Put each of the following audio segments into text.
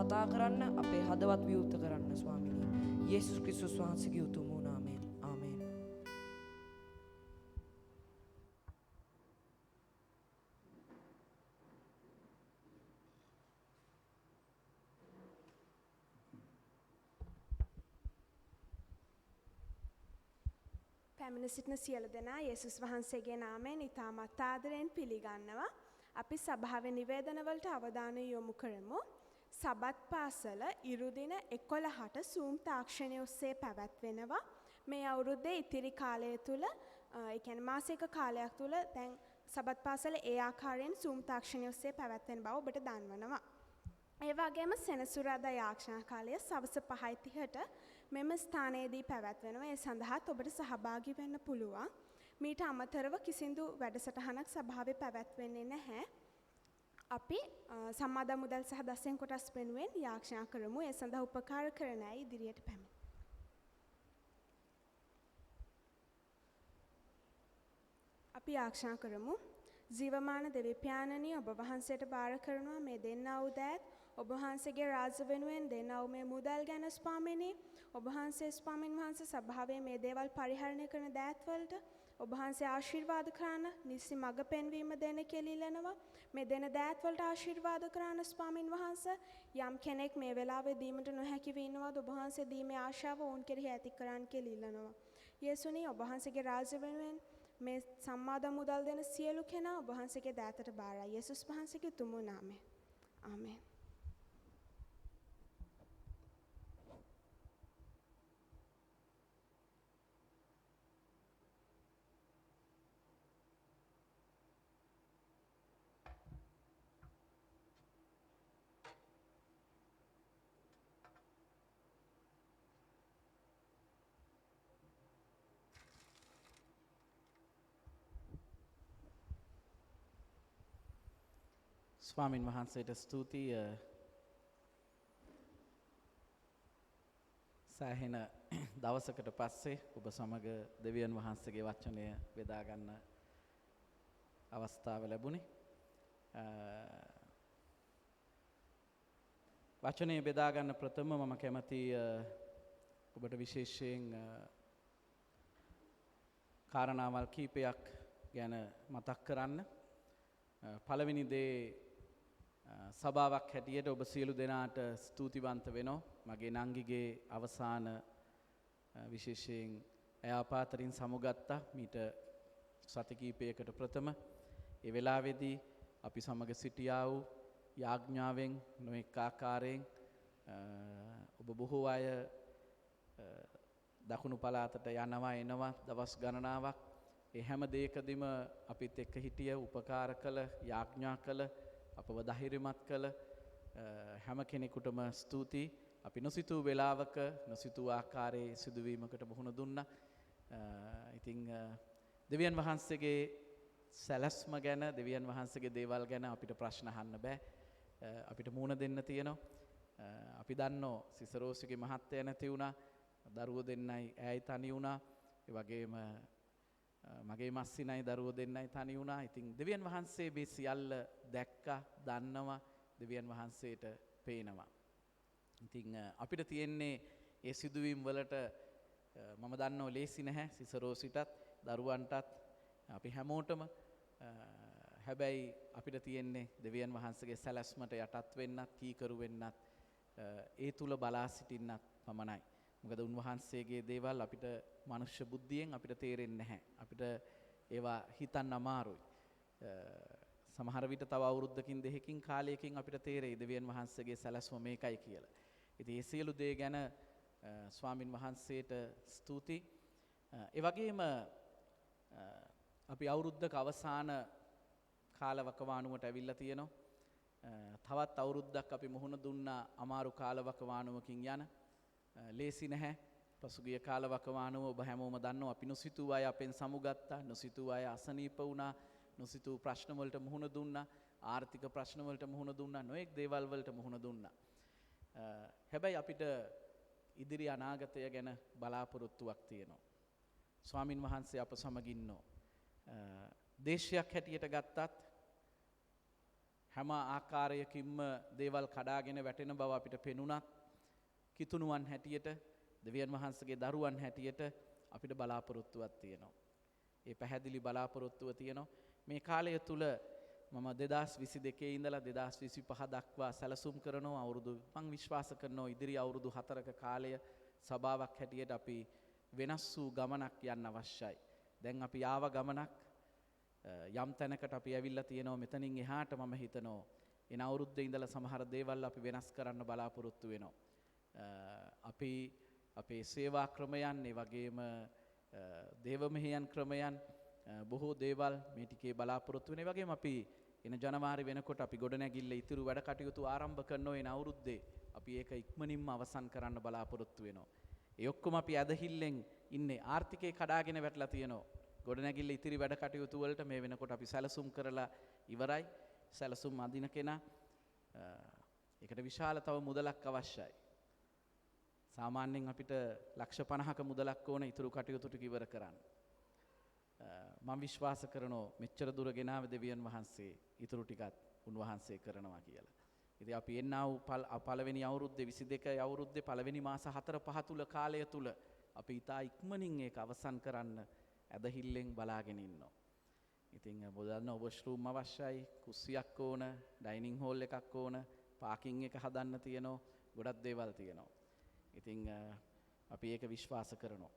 කතා කරන්න, අපේ හදවත් විවෘත කරන්න ස්වාමිනී. යේසුස් ක්‍රිස්තුස් වහන්සේගේ උතුම් වූ නාමයෙන්. ආමේන්. පැමිණ සිටින සියලු දෙනා යේසුස් වහන්සේගේ නාමයෙන් ඉතාමත් ආදරයෙන් පිළිගන්නවා. අපි සභාවේ නිවේදනවලට අවධානය යොමු කරමු. සබත් පාසල ඉරුදින 11ට Zoom තාක්ෂණය ඔස්සේ පැවැත්වෙනවා. මේ අවුරුද්දේ ඉතිරි කාලය තුල, ඒ කියන්නේ මාසික කාලයක් තුල දැන් සබත් පාසල ඒ ආකාරයෙන් Zoom තාක්ෂණය ඔස්සේ පැවැත්වෙන බව ඔබට දන්වනවා. ඒ වගේම සෙනසුරාදා යාඥා කාලය සවස් 5:30ට මෙම ස්ථානයේදී පැවැත්වෙනවා. ඒ සඳහාත් ඔබට සහභාගී වෙන්න පුළුවන්. මීට අමතරව කිසිදු වැඩසටහනක් සභාවේ පැවැත්වෙන්නේ නැහැ. අපි සම්මාදම් මුදල් සහ දසෙන් කොටස් වෙනුවෙන් යාඥා කරමු. ඒ සඳහා උපකාර කරන අය ඉදිරියට පැමිණ. අපි යාඥා කරමු. ජීවමාන දෙවි පියාණනි, ඔබ වහන්සේට බාර කරනවා මේ දෙන්නා වූ දෑත් ඔබ වහන්සේගේ රාජ්‍ය වෙනුවෙන් දෙන්නා වූ මේ මුදල් ගැන ස්වාමිනී, ඔබ වහන්සේ ස්වාමින් වහන්සේ සභාවේ මේ දේවල් පරිහරණය කරන දෑත් වලට ඔබ වහන්සේ ආශිර්වාද කරන නිසි මඟ පෙන්වීම දෙන කෙලිලනවා. මේ දෙන දෑත් වලට ආශිර්වාද කරන ස්වාමින් වහන්සේ, යම් කෙනෙක් මේ වෙලාවේ දීමට නොහැකි වෙනවාද ඔබ වහන්සේ දීමේ ආශාව වුන් කෙරෙහි ඇති කරන් කෙලිලනවා. යේසුනි, ඔබ වහන්සේගේ රාජ්‍ය වෙනුවෙන් මේ සම්මාදම් මුදල් දෙන සියලු කෙනා ඔබ වහන්සේගේ දෑතට බාරයි. යේසුස් වහන්සේගේ උතුම් නාමයෙන්. ආමේන්. ස්වාමින් වහන්සේට ස්තුතියි. සෑහෙන දවසකට පස්සේ ඔබ සමග දෙවියන් වහන්සේගේ වචනය බෙදා ගන්න අවස්ථාව ලැබුණේ. වචනය බෙදා ගන්න ප්‍රථම මම කැමති ඔබට විශේෂයෙන් කාරණාවල් කීපයක් ගැන මතක් කරන්න. පළවෙනි දේ, සභාවක් හැටියට ඔබ සියලු දෙනාට ස්තුතිවන්ත වෙනවා. මගේ නංගිගේ අවසාන විශේෂයෙන් අයාපාතරින් සමුගත්තා මීට සති කිහිපයකට ප්‍රථම. ඒ වෙලාවේදී අපි සමග සිටියා වූ යාඥාවෙන් නොඑක ආකාරයෙන් ඔබ බොහෝ අය දකුණු පළාතට යනවා එනවා දවස් ගණනාවක්. ඒ හැම දෙයකදීම අපිත් එක්ක හිටිය, උපකාර කළ, යාඥා කළ, අපව ධෛර්යමත් කළ හැම කෙනෙකුටම ස්තුතියි. අපි නොසිතූ වෙලාවක නොසිතූ ආකාරයේ සිදුවීමකට මුහුණ දුන්නා. ඉතින් දෙවියන් වහන්සේගේ සැලැස්ම ගැන, දෙවියන් වහන්සේගේ දේවල් ගැන අපිට ප්‍රශ්න අහන්න බෑ. අපිට මුහුණ දෙන්න තියෙනවා. අපි දන්නෝ සිසරෝසිගේ මහත්තයා නැති වුණා, දරුවෝ දෙන්නයි ඈයි තනි වුණා. ඒ වගේම මගේ මස්සිනයි දරුවෝ දෙන්නයි තනි වුණා. ඉතින් දෙවියන් වහන්සේ මේ සියල්ල දැක්කා, දන්නවා, දෙවියන් වහන්සේට පේනවා. ඉතින් අපිට තියෙන්නේ ඒ සිදුවීම් වලට මම දන්නව ලේසි නැහැ, සිසරෝසිටත් දරුවන්ටත් අපි හැමෝටම. හැබැයි අපිට තියෙන්නේ දෙවියන් වහන්සේගේ සැලැස්මට යටත් වෙන්නත්, කීකරු වෙන්නත්, ඒ තුල බලා සිටින්නත් පමණයි. මොකද උන්වහන්සේගේ දේවල් අපිට මනුෂ්‍ය බුද්ධියෙන් අපිට තේරෙන්නේ නැහැ. අපිට ඒවා හිතන්න අමාරුයි. සමහර විට තව අවුරුද්දකින් දෙකකින් කාලයකින් අපිට තේරෙයි දෙවියන් වහන්සේගේ සැලැස්ම මේකයි කියලා. ඉතින් මේ සියලු දේ ගැන ස්වාමින් වහන්සේට ස්තුතියි. ඒ වගේම අපි අවුරුද්දක අවසාන කාලවකවානුවට ඇවිල්ලා තියෙනවා. තවත් අවුරුද්දක් අපි මුහුණ දුන්නා අමාරු කාලවකවානුවකින් යන. ලේසි නැහැ. පසුගිය කාලවකවානුව ඔබ හැමෝම දන්නවා. අපි නොසිතූ අය අපෙන් සමුගත්තා, නොසිතූ අය අසනීප වුණා, නොසිතූ ප්‍රශ්න වලට මුහුණ දුන්නා, ආර්ථික ප්‍රශ්න වලට මුහුණ දුන්නා, නොඑක් දේවල් වලට මුහුණ දුන්නා. හැබැයි අපිට ඉදිරි අනාගතය ගැන බලාපොරොත්තුවක් තියෙනවා. ස්වාමින් වහන්සේ අප සමග ඉන්නවා. දේශයක් හැටියට ගත්තත් හැම ආකාරයකින්ම දේවල් කඩාගෙන වැටෙන බව අපිට පෙනුණත් කිතුණුවන් හැටියට දෙවියන් වහන්සේගේ දරුවන් හැටියට අපිට බලාපොරොත්තුවක් තියෙනවා. ඒ පැහැදිලි බලාපොරොත්තුව තියෙනවා. මේ කාලය තුල මම 2022 ඉඳලා 2025 දක්වා සැලසුම් කරනවා අවුරුදු මම විශ්වාස කරනවා ඉදිරි අවුරුදු 4ක කාලය සභාවක් හැටියට අපි වෙනස් වූ ගමනක් යන්න අවශ්‍යයි. දැන් අපි ආව ගමනක් යම් තැනකට අපි ඇවිල්ලා තියෙනවා. මෙතනින් එහාට මම හිතනවා එන අවුරුද්දේ ඉඳලා සමහර දේවල් අපි වෙනස් කරන්න බලාපොරොත්තු වෙනවා. අපි අපේ සේවා ක්‍රමයන් ඒ වගේම දේව මෙහෙයන් ක්‍රමයන් බොහෝ දේවල් මේ ටිකේ බලාපොරොත්තු වෙන. ඒ වගේම අපි එන ජනවාරි වෙනකොට අපි ගොඩනැගිල්ල ඉතිරි වැඩ කටයුතු ආරම්භ කරනවා. එන අවුරුද්දේ අපි ඒක ඉක්මනින්ම අවසන් කරන්න බලාපොරොත්තු වෙනවා. ඒ ඔක්කොම අපි ඇදහිල්ලෙන් ඉන්නේ. ආර්ථිකේ කඩාගෙන වැටලා තියෙනවා. ගොඩනැගිල්ල ඉතිරි වැඩ කටයුතු වලට මේ වෙනකොට අපි සැලසුම් කරලා ඉවරයි. සැලසුම් අඳින කෙනා ඒකට විශාල තව මුදලක් අවශ්‍යයි. සාමාන්‍යයෙන් අපිට ලක්ෂ 50ක මුදලක් ඕන ඉතුරු කටයුතු ටික ඉවර කරන්න. මම විශ්වාස කරනවා මෙච්චර දුර ගෙනාව දෙවියන් වහන්සේ ඉතුරු ටිකත් උන්වහන්සේ කරනවා කියලා. ඉතින් අපි එන්නා වූ පළවෙනි අවුරුද්දේ 22 අවුරුද්දේ පළවෙනි මාස 4-5 තුල කාලය තුල අපි ඊටා ඉක්මනින් ඒක අවසන් කරන්න ඇදහිල්ලෙන් බලාගෙන ඉන්නවා. ඉතින් බොදන්න වොෂ්රූම් අවශ්‍යයි, කුස්සියක් ඕන, ඩයිනින් හෝල් එකක් ඕන, පාකින් එක හදන්න තියෙනවා, ගොඩක් දේවල් තියෙනවා. ඉතින් අපි ඒක විශ්වාස කරනවා.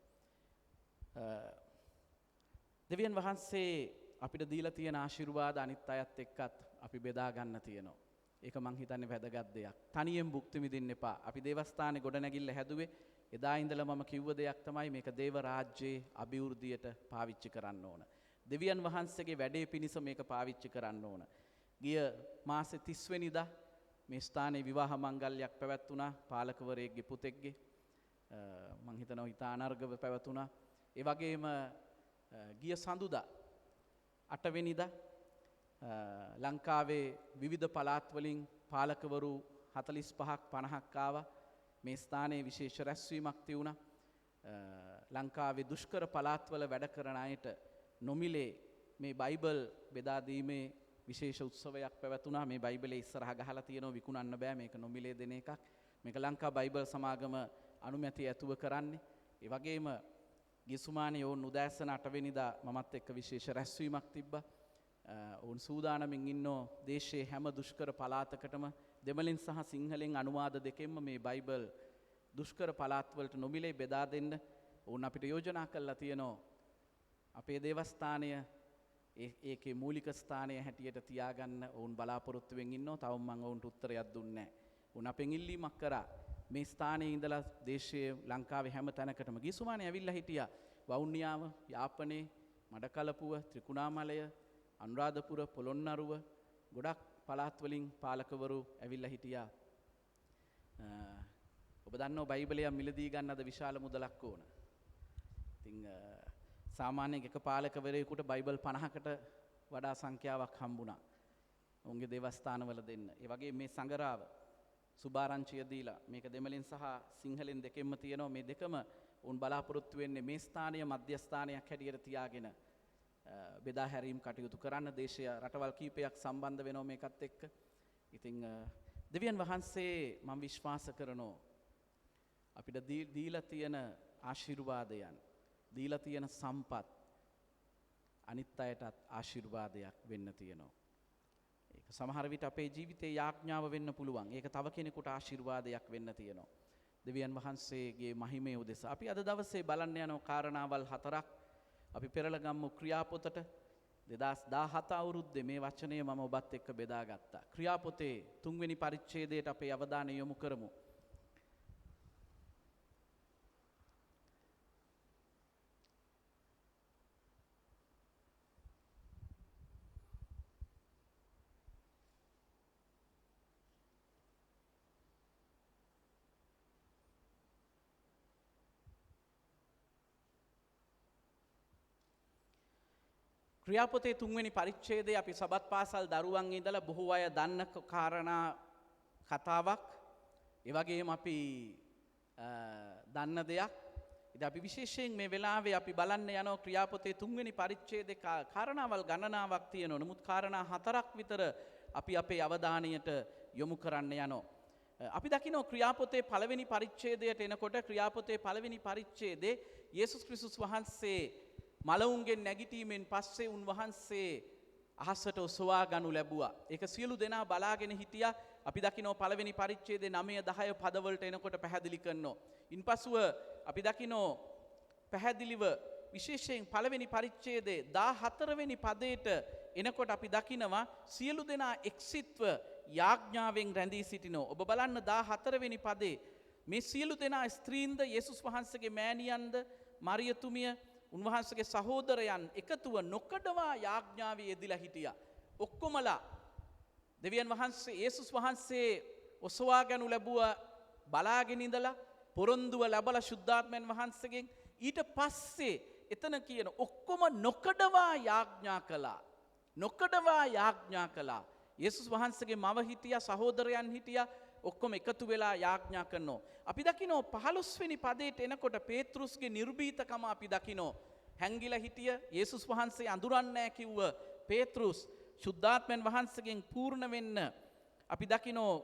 දෙවියන් වහන්සේ අපිට දීලා තියෙන ආශිර්වාද අනිත් අයත් එක්කත් අපි බෙදා ගන්න තියෙනවා. ඒක මං හිතන්නේ වැදගත් දෙයක්. තනියෙන් භුක්ති විඳින්න එපා. අපි දේවස්ථානේ ගොඩනැගිල්ල හැදුවේ එදා ඉඳලා මම කිව්ව දෙයක් තමයි මේක දේව රාජ්‍යයේ අභිවෘද්ධියට පාවිච්චි කරන්න ඕන. දෙවියන් වහන්සේගේ වැඩේ පිණිස මේක පාවිච්චි කරන්න ඕන. ගිය මාසේ 30 වෙනිදා මේ ස්ථානයේ විවාහ මංගල්‍යයක් පැවැත්වුණා පාලකවරයෙක්ගේ පුතෙක්ගේ. මං හිතනවා ඊට අනර්ගව පැවැතුණා. ඒ වගේම ගිය සඳුදා 8 වෙනිදා ලංකාවේ විවිධ පළාත් වලින් පාලකවරු 45ක් 50ක් ආවා. මේ ස්ථානයේ විශේෂ රැස්වීමක් තියුණා. ලංකාවේ දුෂ්කර පළාත්වල වැඩ කරන අයට නොමිලේ මේ බයිබල් බෙදා දීමේ විශේෂ උත්සවයක් පැවැතුණා. මේ බයිබලේ ඉස්සරහ ගහලා තියෙනවා විකුණන්න බෑ මේක නොමිලේ දෙන එකක්. මේක ලංකා බයිබල් සමාගම අනුමැතිය ඇතුව කරන්නේ. ඒ වගේම ගිසුමානේ ඔවුන් උදෑසන 8 වෙනිදා මමත් එක්ක විශේෂ රැස්වීමක් තිබ්බා. ඔවුන් සූදානමින් ඉන්නෝ දේශයේ හැම දුෂ්කර පළාතකටම දෙමළෙන් සහ සිංහලෙන් අනුවාද දෙකෙන්ම මේ බයිබල් දුෂ්කර පළාත් වලට නොමිලේ බෙදා දෙන්න ඔවුන් අපිට යෝජනා කරලා තියෙනවා. අපේ දේවස්ථානය ඒකේ මූලික ස්ථානය හැටියට තියාගන්න ඔවුන් බලාපොරොත්තුවෙන් ඉන්නවා. තවම මම ඔවුන්ට උත්තරයක් දුන්නේ නැහැ. ඔවුන් අපෙන් ඉල්ලීමක් කරා මේ ස්ථානයේ ඉඳලා දේශයේ ලංකාවේ හැම තැනකටම ගිසුමානේ ඇවිල්ලා හිටියා. වවුනියාව, යාපනයේ, මඩකලපුව, ත්‍රිකුණාමලය, අනුරාධපුර, පොළොන්නරුව ගොඩක් පළාත් වලින් පාලකවරු ඇවිල්ලා හිටියා. ඔබ දන්නවා බයිබලය මිලදී ගන්න අද විශාල මුදලක් ඕන. ඉතින් සාමාන්‍යයෙන් එක පාලකවරයෙකුට බයිබල් 50කට වඩා සංඛ්‍යාවක් හම්බුණා. ඔවුන්ගේ දේවස්ථානවල දෙන්න. ඒ වගේ මේ සංගරාව සුභාරංචිය දීලා මේක දෙමළෙන් සහ සිංහලෙන් දෙකෙන්ම තියෙනවා. මේ දෙකම උන් බලාපොරොත්තු වෙන්නේ මේ ස්ථානීය මධ්‍යස්ථානයක් හැටියට තියාගෙන බෙදා හැරීම් කටයුතු කරන්න. දේශීය රටවල් කීපයක් සම්බන්ධ වෙනවා මේකත් එක්ක. ඉතින් දෙවියන් වහන්සේ මම විශ්වාස කරනවා අපිට දීලා තියෙන ආශිර්වාදයන්, දීලා තියෙන සම්පත් අනිත් අයටත් ආශිර්වාදයක් වෙන්න තියෙනවා. ඒක සමහර විට අපේ ජීවිතේ යාඥාව වෙන්න පුළුවන්. ඒක තව කෙනෙකුට ආශිර්වාදයක් වෙන්න තියෙනවා. දෙවියන් වහන්සේගේ මහිමය උදෙසා අපි අද දවසේ බලන්න යන කාරණාවල් 4ක් අපි පෙරලා ගම්මු ක්‍රියාපොතට. 2017 අවුරුද්දේ මේ වචනය මම ඔබත් එක්ක බෙදාගත්තා. ක්‍රියාපොතේ 3 වෙනි පරිච්ඡේදයට අපේ අවධානය යොමු කරමු. ක්‍රියාපොතේ 3 වෙනි පරිච්ඡේදයේ අපි සබත් පාසල් දරුවන් ඉඳලා බොහෝ අය දන්න කාරණා කතාවක්. ඒ වගේම අපි දන්න දෙයක්. ඉතින් අපි විශේෂයෙන් මේ වෙලාවේ අපි බලන්න යනවා ක්‍රියාපොතේ 3 වෙනි පරිච්ඡේදයේ කාරණාවල් ගණනාවක් තියෙනවා. නමුත් කාරණා 4ක් විතර අපි අපේ අවධානයට යොමු කරන්න යනවා. අපි දකිනවා ක්‍රියාපොතේ පළවෙනි පරිච්ඡේදයට එනකොට ක්‍රියාපොතේ පළවෙනි පරිච්ඡේදයේ යේසුස් ක්‍රිස්තුස් වහන්සේ මලවුන්ගෙන් නැගිටීමෙන් පස්සේ උන්වහන්සේ අහසට ඔසවා ගනු ලැබුවා. ඒක සියලු දෙනා බලාගෙන හිටියා. අපි දකිනවා පළවෙනි පරිච්ඡේදයේ 9 10 පදවලට එනකොට පැහැදිලි කරනවා. ඉන්පසුව අපි දකිනවා පැහැදිලිව විශේෂයෙන් පළවෙනි පරිච්ඡේදයේ 14 වෙනි පදයට එනකොට අපි දකිනවා සියලු දෙනා එක්සිත්ව යාඥාවෙන් රැඳී සිටිනවා. ඔබ බලන්න 14 වෙනි පදේ මේ සියලු දෙනා ස්ත්‍රීන්ද යේසුස් වහන්සේගේ මෑණියන්ද මරියතුමිය උන්වහන්සේගේ සහෝදරයන් එකතුව නොකඩවා යාඥාවේ යෙදিলা හිටියා. ඔක්කොමලා දෙවියන් වහන්සේ යේසුස් වහන්සේ ඔසවා ගනු ලැබුවා බලාගෙන ඉඳලා පොරොන්දුව ලැබලා ශුද්ධාත්මයන් වහන්සේගෙන් ඊට පස්සේ එතන කියන ඔක්කොම නොකඩවා යාඥා කළා. නොකඩවා යාඥා කළා. යේසුස් වහන්සේගේ මව හිටියා සහෝදරයන් හිටියා ඔක්කොම එකතු වෙලා යාඥා කරනවා. අපි දකිනවා 15 වෙනි පදයට එනකොට පේතෘස්ගේ නිර්භීතකම අපි දකිනවා. හැංගිලා හිටිය යේසුස් වහන්සේ අඳුරන්නේ නැහැ කිව්ව පේතෘස් ශුද්ධාත්මයන් වහන්සේගෙන් පූර්ණ වෙන්න අපි දකිනවා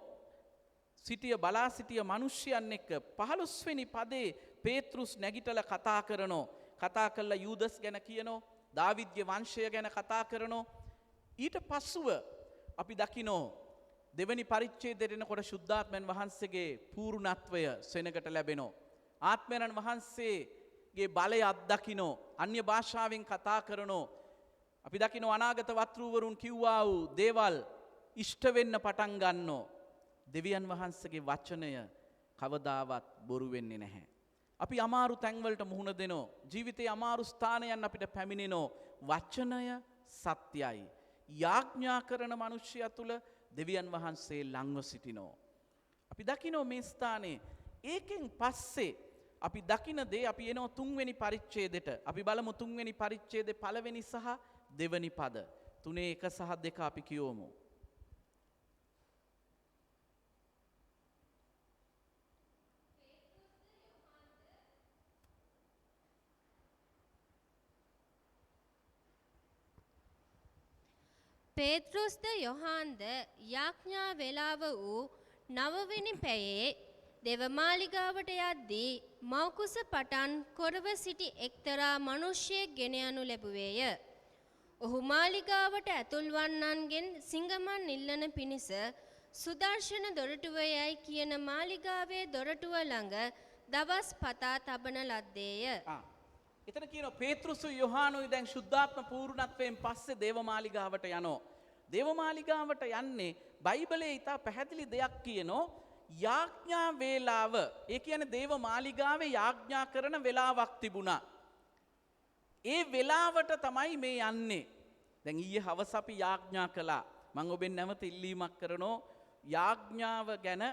සිටිය බලා සිටිය මිනිසයන් එක්ක 15 වෙනි පදේ පේතෘස් නැගිටලා කතා කරනවා. කතා කළා යූදස් ගැන කියනවා. දාවිද්ගේ වංශය ගැන කතා කරනවා. ඊට පස්සුව අපි දකිනවා දෙවැනි පරිච්ඡේදයට එනකොට ශුද්ධාත්මයන් වහන්සේගේ පූර්ණත්වය සෙනගට ලැබෙනවා. ආත්මයන් වහන්සේගේ බලය අත්දකින්නෝ අන්‍ය භාෂාවෙන් කතා කරනෝ. අපි දකිනවා අනාගත වත්රුවරුන් කිව්වා වූ දේවල් ඉෂ්ට වෙන්න පටන් ගන්නෝ. දෙවියන් වහන්සේගේ වචනය කවදාවත් බොරු වෙන්නේ නැහැ. අපි අමාරු තැන්වලට මුහුණ දෙනෝ. ජීවිතයේ අමාරු ස්ථානයන් අපිට පැමිණෙනෝ. වචනය සත්‍යයි. යාඥා කරන මිනිසයා තුල දෙවියන් වහන්සේ ළඟව සිටිනෝ. අපි දකිනෝ මේ ස්ථානයේ ඒකෙන් පස්සේ අපි දකින දේ අපි එනවා තුන්වෙනි පරිච්ඡේදෙට. අපි බලමු තුන්වෙනි පරිච්ඡේදේ පළවෙනි සහ දෙවෙනි පද. තුනේ 1 සහ 2 අපි කියවමු. පේතෘස්ද යොහාන්ද යාඥා වේලාව වූ 9 වෙනි පැයේ දේවමාලිගාවට යද්දී මව්කුස පටන් කොරව සිටි එක්තරා මිනිසෙක් ගෙන යනු ලැබුවේය. ඔහු මාලිගාවට ඇතුල් වන්නන්ගෙන් සිංගමන් ඉල්ලන පිණිස සුදර්ශන දොරටුවයයි කියන මාලිගාවේ දොරටුව ළඟ දවස් පතා තබන ලද්දේය. එතන කියනවා පේතෘස් යොහානුයි දැන් ශුද්ධාත්ම පූර්ණත්වයෙන් පස්සේ දේවමාලිගාවට යනවා. දේවමාලිගාවට යන්නේ බයිබලයේ ඉතා පැහැදිලි දෙයක් කියනෝ යාඥා වේලාව. ඒ කියන්නේ දේවමාලිගාවේ යාඥා කරන වෙලාවක් තිබුණා. ඒ වෙලාවට තමයි මේ යන්නේ. දැන් ඊයේ හවස අපි යාඥා කළා. මම ඔබෙන් නැවත ඉල්ලීමක් කරනෝ යාඥාව ගැන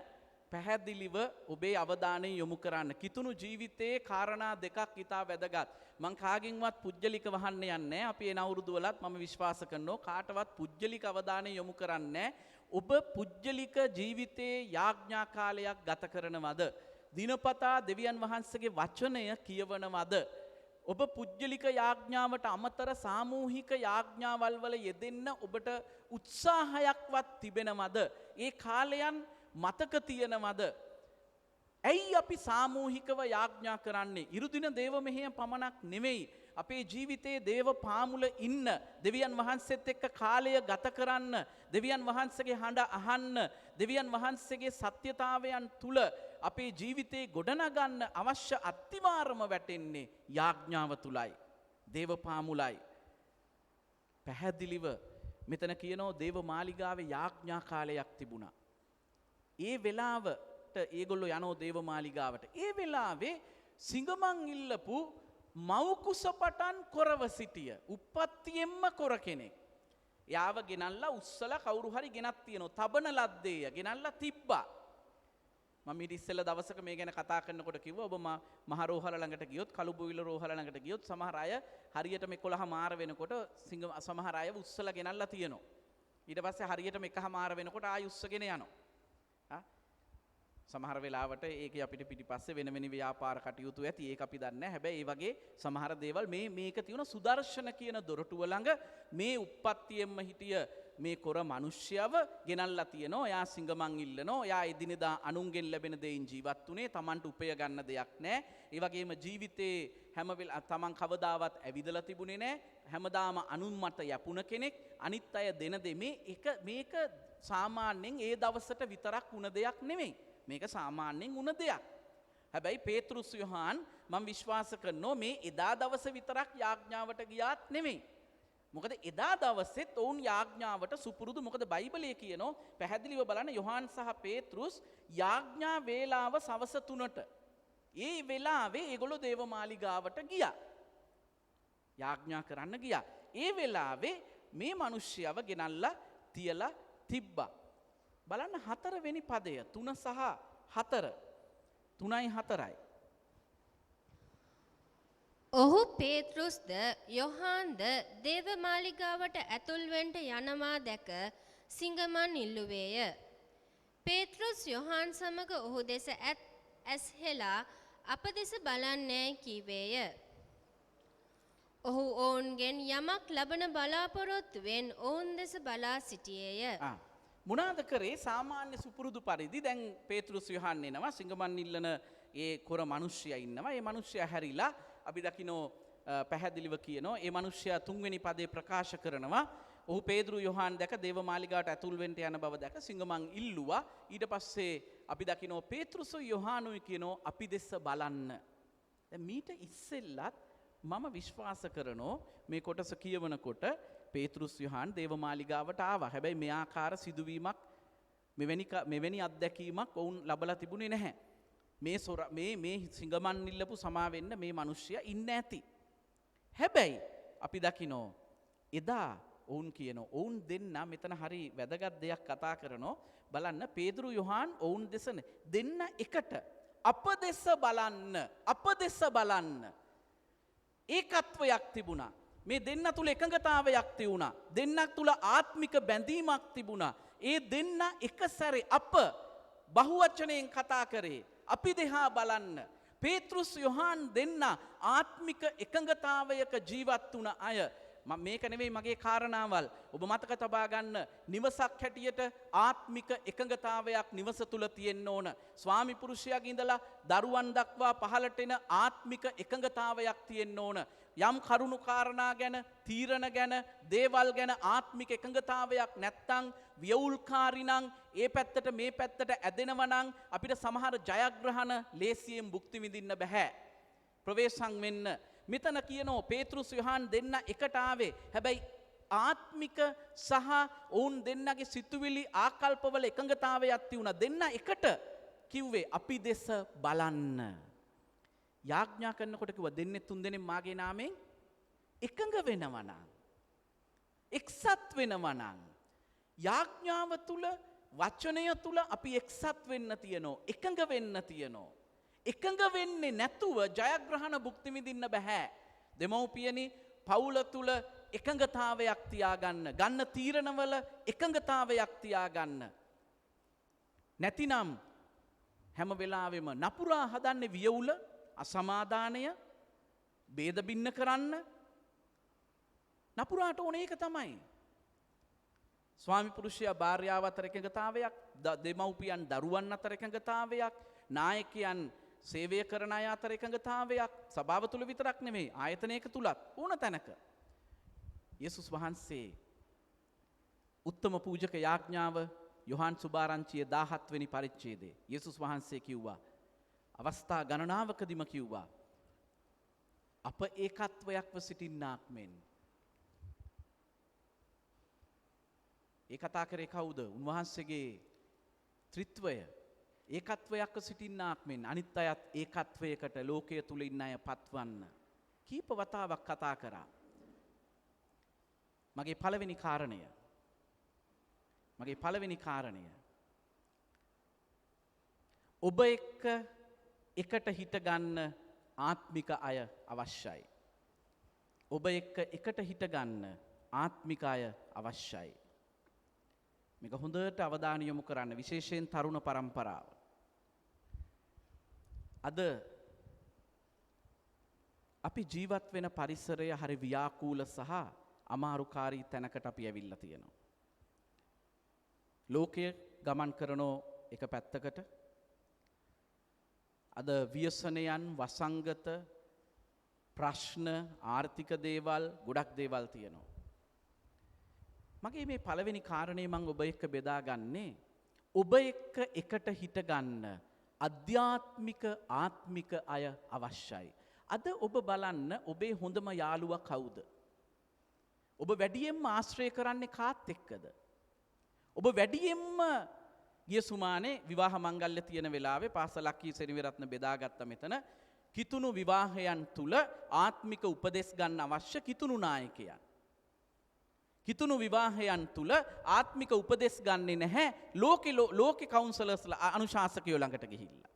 පැහැදිලිව ඔබේ අවධානය යොමු කරන්න. කිතුණු ජීවිතයේ කාරණා දෙකක් ඉතා වැදගත්. මං කාගෙන්වත් පුජ්‍යලික වහන්න යන්නේ නැහැ. අපි එන අවුරුදු වලත් මම විශ්වාස කරනවා කාටවත් පුජ්‍යලික අවධානය යොමු කරන්නේ ඔබ පුජ්‍යලික ජීවිතයේ යාඥා කාලයක් ගත කරනවද? දිනපතා දෙවියන් වහන්සේගේ වචනය කියවනවද? ඔබ පුජ්‍යලික යාඥාවට අමතර සාමූහික යාඥාවල් වල යෙදෙන්න ඔබට උත්සාහයක්වත් තිබෙනවද? ඒ කාලයන් මතක තියෙනවද? ඇයි අපි සාමූහිකව යාඥා කරන්නේ? ඉරුදින දේව මෙහෙය පමණක් නෙවෙයි. අපේ ජීවිතයේ දේව පාමුල ඉන්න, දෙවියන් වහන්සේත් එක්ක කාලය ගත කරන්න, දෙවියන් වහන්සේගේ හඬ අහන්න, දෙවියන් වහන්සේගේ සත්‍යතාවයන් තුල අපේ ජීවිතේ ගොඩනගන්න අවශ්‍ය අත්තිවාරම වැටෙන්නේ යාඥාව තුලයි. දේව පාමුලයි. පැහැදිලිව මෙතන කියනවා දේව මාලිගාවේ යාඥා කාලයක් තිබුණා. ඒ වෙලාවට ඒගොල්ලෝ යනෝ දේව මාලිගාවට. ඒ වෙලාවේ සිංගමන් ඉල්ලපු මව්කුස පටන් කොරව සිටිය උප්පත්තියෙන්ම කොර කෙනෙක්. යාව ගෙනල්ලා උස්සලා කවුරු හරි ගෙනත් තියනවා. තබන ලද්දේය ගෙනල්ලා තිබ්බා. මම ඊට ඉස්සෙල්ලා දවසක මේ ගැන කතා කරනකොට කිව්වා ඔබ මහ රෝහල ළඟට ගියොත් කළු බොයිල රෝහල ළඟට ගියොත් සමහර අය හරියටම 11 මාර වෙනකොට සමහර අය උස්සලා ගෙනල්ලා තියනවා. ඊට පස්සේ හරියටම 1 මාර වෙනකොට ආයි උස්සගෙන යනවා. සමහර වෙලාවට ඒක අපිට පිටිපස්සේ වෙන වෙන ව්‍යාපාර කටයුතු ඇති. ඒක අපි දන්නේ නැහැ. හැබැයි ඒ වගේ සමහර දේවල් මේක තියෙන සුදර්ශන කියන දොරටුව ළඟ මේ උප්පත්තියෙන්ම හිටිය මේ කොර මිනිස්යව ගෙනල්ලා තියෙනවා. එයා සිංගමන් ඉල්ලනවා. එයා එදිනෙදා අනුන්ගෙන් ලැබෙන දෙයින් ජීවත් වුණේ. Tamanට උපය ගන්න දෙයක් නැහැ. ඒ වගේම ජීවිතේ හැම තමන් කවදාවත් ඇවිදලා තිබුණේ නැහැ. හැමදාම අනුන් මත යපුණ කෙනෙක්. අනිත් අය දෙන මේක සාමාන්‍යයෙන් ඒ දවසට විතරක් වුණ දෙයක් නෙමෙයි. මේක සාමාන්‍යයෙන් වුණ දෙයක්. හැබැයි පේතෘස් යොහාන් මම විශ්වාස කරනවා මේ එදා දවස විතරක් යාඥාවට ගියාත් නෙමෙයි. මොකද එදා දවසෙත් ඔවුන් යාඥාවට සුපුරුදු. මොකද බයිබලයේ කියනවා පැහැදිලිව බලන්න යොහාන් සහ පේතෘස් යාඥා වේලාව සවස 3ට. ඒ වෙලාවේ ඒගොල්ලෝ දේවමාලිගාවට ගියා. යාඥා කරන්න ගියා. ඒ වෙලාවේ මේ මිනිස්යව ගෙනල්ලා තියලා තිබ්බා. බලන්න 4 වෙනි පදය 3 සහ 4. 3යි 4යි. ඔහු පේතෘස්ද යොහාන්ද දේවමාලිගාවට ඇතුල්වෙන්ට යනවා දැක සිංගමන් ඉල්ලුවේය. පේතෘස් යොහාන් සමග ඔහු දෙස ඇස්හෙලා අප දෙස බලන්නේ කීවේය. ඔහු ඔවුන්ගෙන් යමක් ලබන බලාපොරොත්තුවෙන් ඔවුන් දෙස බලා සිටියේය. මොනාද කරේ සාමාන්‍ය සුපුරුදු පරිදි දැන් පේතෘස් යොහාන් එනවා සිංගමන් ඉල්ලන ඒ කොර මිනිස්සයා ඉන්නවා. ඒ මිනිස්සයා හැරිලා අපි දකින්නෝ පැහැදිලිව කියනවා ඒ මිනිස්සයා 3 වෙනි පදේ ප්‍රකාශ කරනවා. ඔහු පේතෘ යොහාන් දැක දේවමාලිගාවට ඇතුල් වෙන්න යන බව දැක සිංගමන් ඉල්ලුවා. ඊට පස්සේ අපි දකින්නෝ පේතෘස් යොහානුයි කියනෝ අපි දෙස බලන්න. දැන් මීට ඉස්සෙල්ලත් මම විශ්වාස කරනෝ මේ කොටස කියවනකොට පේතෘස් යොහාන් දේවමාලිගාවට ආවා. හැබැයි මේ ආකාර සිදුවීමක් මෙවැනි අත්දැකීමක් ඔවුන් ලබලා තිබුණේ නැහැ. මේ සිංගමන් ඉල්ලපු සමා වෙන්න මේ මිනිස්සයා ඉන්න ඇති. හැබැයි අපි දකිනෝ එදා ඔවුන් කියනෝ ඔවුන් දෙන්න මෙතන හරි වැදගත් දෙයක් කතා කරනෝ. බලන්න පේතෘ යොහාන් ඔවුන් දෙන්න එකට අප දෙස බලන්න ඒකත්වයක් තිබුණා. මේ දෙන්න තුල එකඟතාවයක් තිබුණා. දෙන්නක් තුල ආත්මික බැඳීමක් තිබුණා. ඒ දෙන්න එක සැරේ අප බහුවචනයෙන් කතා කරේ. අපි දෙහා බලන්න. පේතෘස් යොහාන් දෙන්න ආත්මික එකඟතාවයක ජීවත් වුණ අය. මේක නෙවෙයි මගේ කාරණාවල්. ඔබ මතක තබා ගන්න නිවසක් හැටියට ආත්මික එකඟතාවයක් නිවස තුල තියෙන්න ඕන. ස්වාමි පුරුෂයාගේ ඉඳලා දරුවන් දක්වා පහළට එන ආත්මික එකඟතාවයක් තියෙන්න ඕන. යම් කරුණු කාරණා ගැන, තීරණ ගැන, දේවල් ගැන ආත්මික එකඟතාවයක් නැත්තම් ව්‍යවුල්කාරී නම් ඒ පැත්තට මේ පැත්තට ඇදෙනවා නම් අපිට සමහර ජයග්‍රහණ ලේසියෙන් භුක්ති විඳින්න බෑ. ප්‍රවේශම් වෙන්න. මෙතන කියනෝ පේතෘස් යොහාන් දෙන්න එකට ආවේ. හැබැයි ආත්මික සහ ඔවුන් දෙන්නගේ සිතුවිලි ආකල්පවල එකඟතාවයක් තියුණා. දෙන්න එකට කිව්වේ අපි දෙස බලන්න. යාඥා කරනකොට කිව්වා දෙන්නේ 3 දෙනෙක් මාගේ නාමයෙන් එකඟ වෙනවා නම්, එක්සත් වෙනවා නම්, යාඥාව තුල වචනය තුල අපි එක්සත් වෙන්න තියනෝ, එකඟ වෙන්න තියනෝ. එකඟ වෙන්නේ නැතුව ජයග්‍රහණ භුක්ති විඳින්න බෑ. දෙමව්පියනි පවුල තුල එකඟතාවයක් තියාගන්න, ගන්න තීරණවල එකඟතාවයක් තියාගන්න. නැතිනම් හැම වෙලාවෙම නපුරා හදන්නේ වියවුල, අසමාදානය, ભેද බින්න කරන්න. නපුරාට ඕනේ ඒක තමයි. ස්වාමි පුරුෂයා භාර්යාව අතර එකඟතාවයක්, දෙමව්පියන් දරුවන් අතර එකඟතාවයක්, නායකයන් සේවය කරන අය අතර එකඟතාවයක්, සභාව තුල විතරක් නෙමෙයි ආයතනයක තුලත් ඕන තැනක. යේසුස් වහන්සේ උත්තම පූජක යාඥාව යොහාන් සුභාරංචිය 17 වෙනි පරිච්ඡේදයේ යේසුස් වහන්සේ කිව්වා, අවස්ථා ගණනාවකදීම කිව්වා, අප ඒකත්වයක්ව සිටින්නාක් මෙන්. ඒ කතා කරේ කවුද? උන්වහන්සේගේ ත්‍රිත්වය ඒකත්වයක්ව සිටින්නාක් මෙන් අනිත් අයත් ඒකත්වයකට ලෝකයේ තුල ඉන්න අය පත්වන්න කීප වතාවක් කතා කරා. මගේ පළවෙනි කාරණය ඔබ එකට හිට ගන්න ආත්මික අය අවශ්‍යයි. ඔබ එකට හිට ගන්න ආත්මික අය අවශ්‍යයි. මේක හොඳට අවධානය යොමු කරන්න, විශේෂයෙන් තරුණ පරම්පරාව. අද අපි ජීවත් වෙන පරිසරය හරි ව්‍යාකූල සහ අමාරුකාරී තැනකට අපි ඇවිල්ලා තියෙනවා. ලෝකය ගමන් කරනෝ එක පැත්තකට අද ව්‍යසනයන් වසංගත ප්‍රශ්න ආර්ථික දේවල් ගොඩක් දේවල් තියෙනවා. මගේ මේ පළවෙනි කාරණේ මම ඔබ එක්ක බෙදා ගන්නේ ඔබ එක්ක එකට හිට ගන්න අධ්‍යාත්මික ආත්මික අය අවශ්‍යයි. අද ඔබ බලන්න ඔබේ හොඳම යාළුවා කවුද? ඔබ වැඩියෙන්ම ආශ්‍රය කරන්නේ කාත් එක්කද? ඔබ වැඩියෙන්ම ගිය සුමානේ විවාහ මංගල්‍ය තියෙන වෙලාවේ පාසලක් කී සෙනවිරත්න බෙදාගත්ත මෙතන කිතුණු විවාහයන් තුල ආත්මික උපදෙස් ගන්න අවශ්‍ය කිතුණු නායකයන්. කිතුණු විවාහයන් තුල ආත්මික උපදෙස් ගන්නේ නැහැ ලෝකේ කවුන්සලර්ස්ලා අනුශාසකයෝ ළඟට ගිහිල්ලා.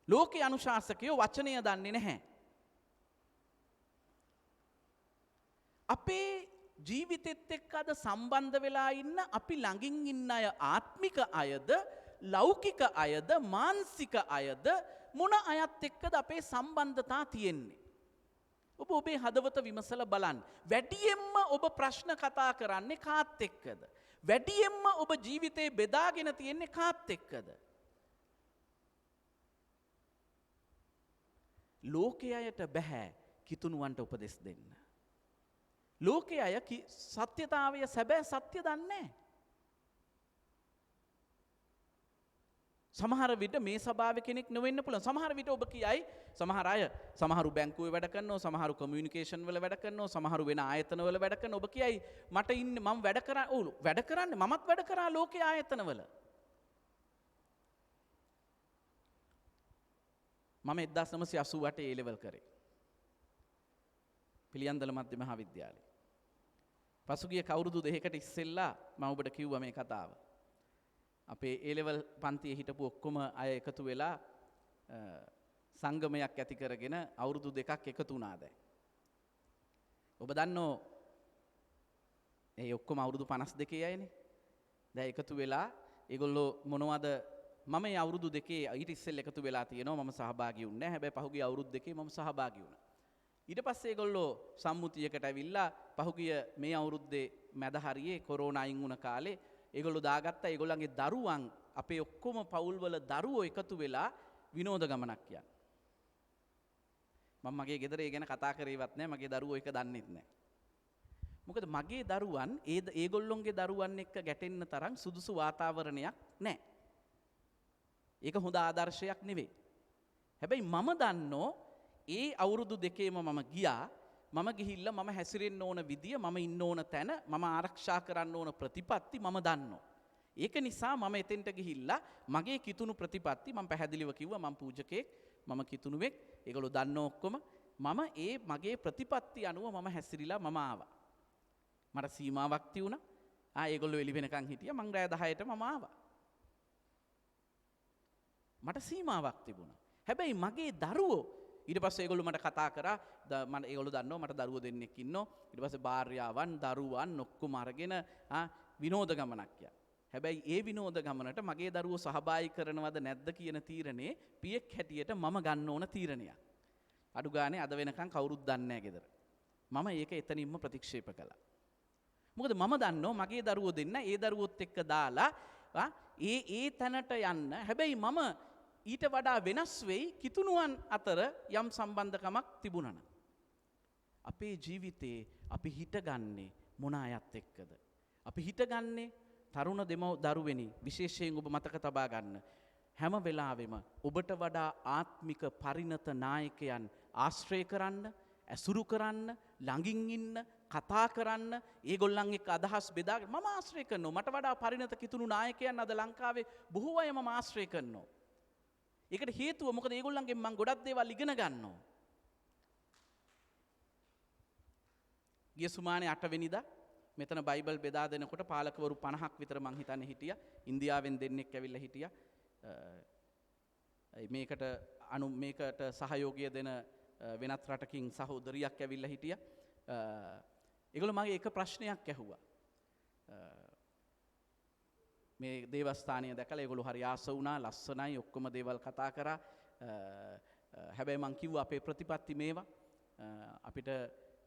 ලෝකේ අනුශාසකයෝ වචනය දන්නේ නැහැ. අපේ ජීවිතෙත් එක්ක අද සම්බන්ධ වෙලා ඉන්න අපි ළඟින් ඉන්න අය ආත්මික අයද ලෞකික අයද මානසික අයද මොන අයත් එක්කද අපේ සම්බන්ධතා තියෙන්නේ? ඔබ ඔබේ හදවත විමසලා බලන්න. වැඩියෙන්ම ඔබ ප්‍රශ්න කතා කරන්නේ කාත් එක්කද? වැඩියෙන්ම ඔබ ජීවිතේ බෙදාගෙන තියෙන්නේ කාත් එක්කද? ලෝකයට බෑ කිතුණුවන්ට උපදෙස් දෙන්න. ලෝකයේ අය සත්‍යතාවය සැබෑ සත්‍ය දන්නේ නැහැ. සමහර විට මේ සභාවේ කෙනෙක් නොවෙන්න පුළුවන්. සමහර විට ඔබ කියයි සමහර අය සමහරු බැංකුවේ වැඩ කරනවා, සමහරු කමියුනිකේෂන් වල වැඩ කරනවා, සමහරු වෙන ආයතන වල වැඩ කරනවා. ඔබ කියයි මට ඉන්නේ මම වැඩ කරන්නේ මමත් වැඩ කරා ලෝකයේ ආයතන වල. මම 1988 A level කරේ. පිළියන්දල මධ්‍ය මහා විද්‍යාලය. පසුගිය කවුරුදු දෙකකට ඉස්සෙල්ලා මම ඔබට කිව්වා මේ කතාව. අපේ A level පන්තියේ හිටපු ඔක්කොම අය එකතු වෙලා සංගමයක් ඇති කරගෙන අවුරුදු දෙකක් එකතු වුණා දැන්. ඔබ දන්නෝ ඒ ඔක්කොම අවුරුදු 52 අයනේ. දැන් එකතු වෙලා ඒගොල්ලෝ මොනවද මම මේ අවුරුදු දෙකේ ඊට ඉස්සෙල්ලා එකතු වෙලා තියෙනවා මම සහභාගී වුණේ නැහැ. හැබැයි පහුගිය අවුරුදු දෙකේ මම සහභාගී වුණා. ඊට පස්සේ ඒගොල්ලෝ සම්මුතියකට ඇවිල්ලා පහුගිය මේ අවුරුද්දේ මැද හරියේ කොරෝනා අයින් වුණ කාලේ ඒගොල්ලෝ දාගත්තා ඒගොල්ලන්ගේ දරුවන් අපේ ඔක්කොම පවුල්වල දරුවෝ එකතු වෙලා විනෝද ගමනක් යන. මම මගේ ගෙදර ඒ ගැන කතා කරේවත් නැහැ. මගේ දරුවෝ එක දන්නෙත් නැහැ. මොකද මගේ දරුවන් ඒගොල්ලොන්ගේ දරුවන් එක්ක ගැටෙන්න තරම් සුදුසු වාතාවරණයක් නැහැ. ඒක හොඳ ආදර්ශයක් නෙවෙයි. හැබැයි මම දන්නෝ ඒ අවුරුදු දෙකේම මම ගියා. මම ගිහිල්ලා මම හැසිරෙන්න ඕන විදිය, මම ඉන්න ඕන තැන, මම ආරක්ෂා කරන්න ඕන ප්‍රතිපත්ති මම දන්නවා. ඒක නිසා මම එතෙන්ට ගිහිල්ලා මගේ කිතුණු ප්‍රතිපත්ති මම පැහැදිලිව කිව්වා මම පූජකෙක්, මම කිතුණුවෙක්. ඒගොල්ලෝ දන්නෝ ඔක්කොම. මම ඒ මගේ ප්‍රතිපත්ති අනුව මම හැසිරිලා මම ආවා. මට සීමාවක් තියුණා. ඒගොල්ලෝ එළි වෙනකන් හිටියා. මං රෑ 10ට මම ආවා. මට සීමාවක් තිබුණා. හැබැයි මගේ දරුවෝ ඊට පස්සේ ඒගොල්ලෝ මට කතා කරා මම ඒගොල්ලෝ දන්නවා මට දරුවෝ දෙන්නෙක් ඉන්නවා. ඊට පස්සේ භාර්යාවන් දරුවන් ඔක්කොම අරගෙන විනෝද ගමනක් යා. හැබැයි ඒ විනෝද ගමනට මගේ දරුවෝ සහභාගී කරනවද නැද්ද කියන තීරණේ පියෙක් හැටියට මම ගන්න ඕන තීරණයක්. අඩු ගානේ අද වෙනකන් කවුරුත් දන්නේ නැහැ ගෙදර. මම ඒක එතනින්ම ප්‍රතික්ෂේප කළා. මොකද මම දන්නවා මගේ දරුවෝ දෙන්න ඒ දරුවොත් එක්ක දාලා ඒ තැනට යන්න. හැබැයි මම ඊට වඩා වෙනස් වෙයි කිතුණුවන් අතර යම් සම්බන්ධකමක් තිබුණා නම්. අපේ ජීවිතේ අපි හිටගන්නේ මොන අයත් එක්කද? අපි හිටගන්නේ තරුණ දරුවෙනි විශේෂයෙන් ඔබ මතක තබා ගන්න. හැම වෙලාවෙම ඔබට වඩා ආත්මික පරිණත නායකයන් ආශ්‍රය කරන්න, ඇසුරු කරන්න, ළඟින් ඉන්න, කතා කරන්න, ඒගොල්ලන් එක්ක අදහස් බෙදාගෙන මම ආශ්‍රය කරනවා. මට වඩා පරිණත කිතුණු නායකයන් අද ලංකාවේ බොහෝ අය මම ආශ්‍රය කරනවා. ඒකට හේතුව මොකද ඒගොල්ලන්ගෙන් මම ගොඩක් දේවල් ඉගෙන ගන්නවා. ගිය සුමානේ 8 වෙනිදා මෙතන බයිබල් බෙදා දෙනකොට පාලකවරු 50ක් විතර මං හිතන්නේ හිටියා. ඉන්දියාවෙන් දෙන්නෙක් ඇවිල්ලා හිටියා. මේකට සහයෝගය දෙන වෙනත් රටකින් සහෝදරියක් ඇවිල්ලා හිටියා. ඒගොල්ලෝ මගේ එක ප්‍රශ්නයක් ඇහුවා. මේ දේවස්ථානය දැකලා ඒගොල්ලෝ හරි ආස වුණා, ලස්සනයි, ඔක්කොම දේවල් කතා කරා. හැබැයි මං කිව්වා අපේ ප්‍රතිපත්ති මේවා. අපිට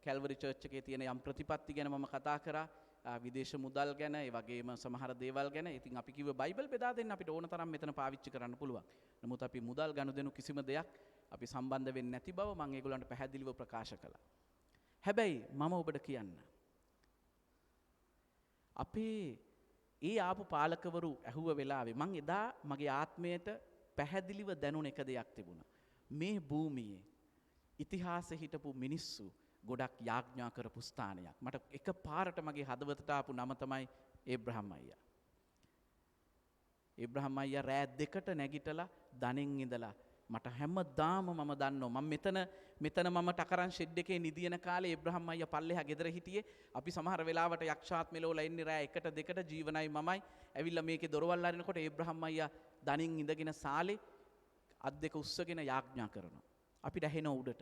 කැල්වරි චර්ච් එකේ තියෙන යම් ප්‍රතිපත්ති ගැන මම කතා කරා. විදේශ මුදල් ගැන ඒ වගේම සමහර දේවල් ගැන. ඉතින් අපි කිව්ව බයිබල් බෙදා දෙන්න අපිට ඕන තරම් මෙතන පාවිච්චි කරන්න පුළුවන්. නමුත් අපි මුදල් ගනුදෙනු කිසිම දෙයක් අපි සම්බන්ධ වෙන්නේ නැති බව මම ඒගොල්ලන්ට පැහැදිලිව ප්‍රකාශ කළා. හැබැයි මම ඔබට කියන්න. අපේ ඒ ආපු පාලකවරු ඇහුව වෙලාවේ මං එදා මගේ ආත්මයට පැහැදිලිව දැනුණ එක දෙයක් තිබුණා. මේ භූමියේ ඉතිහාසෙ හිටපු මිනිස්සු ගොඩක් යාඥා කරපු ස්ථානයක්. මට එක පාරට මගේ හදවතට ආපු නම තමයි ඒබ්‍රහම් අයියා. ඒබ්‍රහම් අයියා රෑ 2ට නැගිටලා දණෙන් ඉඳලා මට හැමදාම මම දන්නවා මම මෙතන මම ටකරන් ෂෙඩ් එකේ නිදින කාලේ ඒබ්‍රහම් අයියා පල්ලෙහා ගෙදර හිටියේ. අපි සමහර වෙලාවට යක්ෂාත් මෙලෝලා ඉන්නේ රෑ 1ට 2ට ජීවනයි මමයි ඇවිල්ලා මේකේ දොරවල් අරිනකොට ඒබ්‍රහම් අයියා දණින් ඉඳගෙන සාලේ අත් දෙක උස්සගෙන යාඥා කරනවා. අපිට ඇහෙන උඩට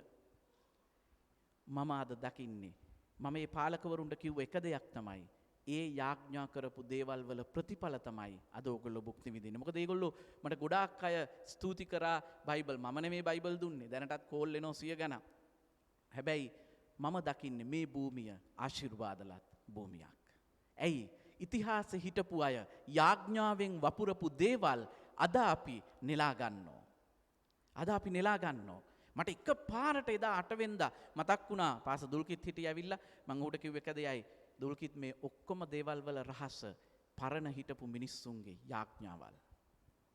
මම අද දකින්නේ මම මේ පාලකවරුන්ට කිව්ව එක දෙයක් තමයි ඒ යාඥා කරපු දේවල් වල ප්‍රතිඵල තමයි අද ඕගොල්ලෝ භුක්ති විඳින්නේ. මොකද ඒගොල්ලෝ මට ගොඩාක් අය ස්තුති කරා බයිබල් මම නෙමේ බයිබල් දුන්නේ. දැනටත් කෝල් එනවා 100 ගණන්. හැබැයි මම දකින්නේ මේ භූමිය ආශිර්වාදලත් භූමියක්. ඇයි? ඉතිහාසෙ හිටපු අය යාඥාවෙන් වපුරපු දේවල් අද අපි නෙලා ගන්නවා. අද අපි නෙලා ගන්නවා. මට එක පාරට එදා 8 වෙනිදා මතක් වුණා පාස දුල්කිත් හිටිය ඇවිල්ලා මම ඌට කිව්ව එක දෙයයි දුල්කිත් මේ ඔක්කොම දේවල් වල රහස පරණ හිටපු මිනිස්සුන්ගේ යාඥාවල්.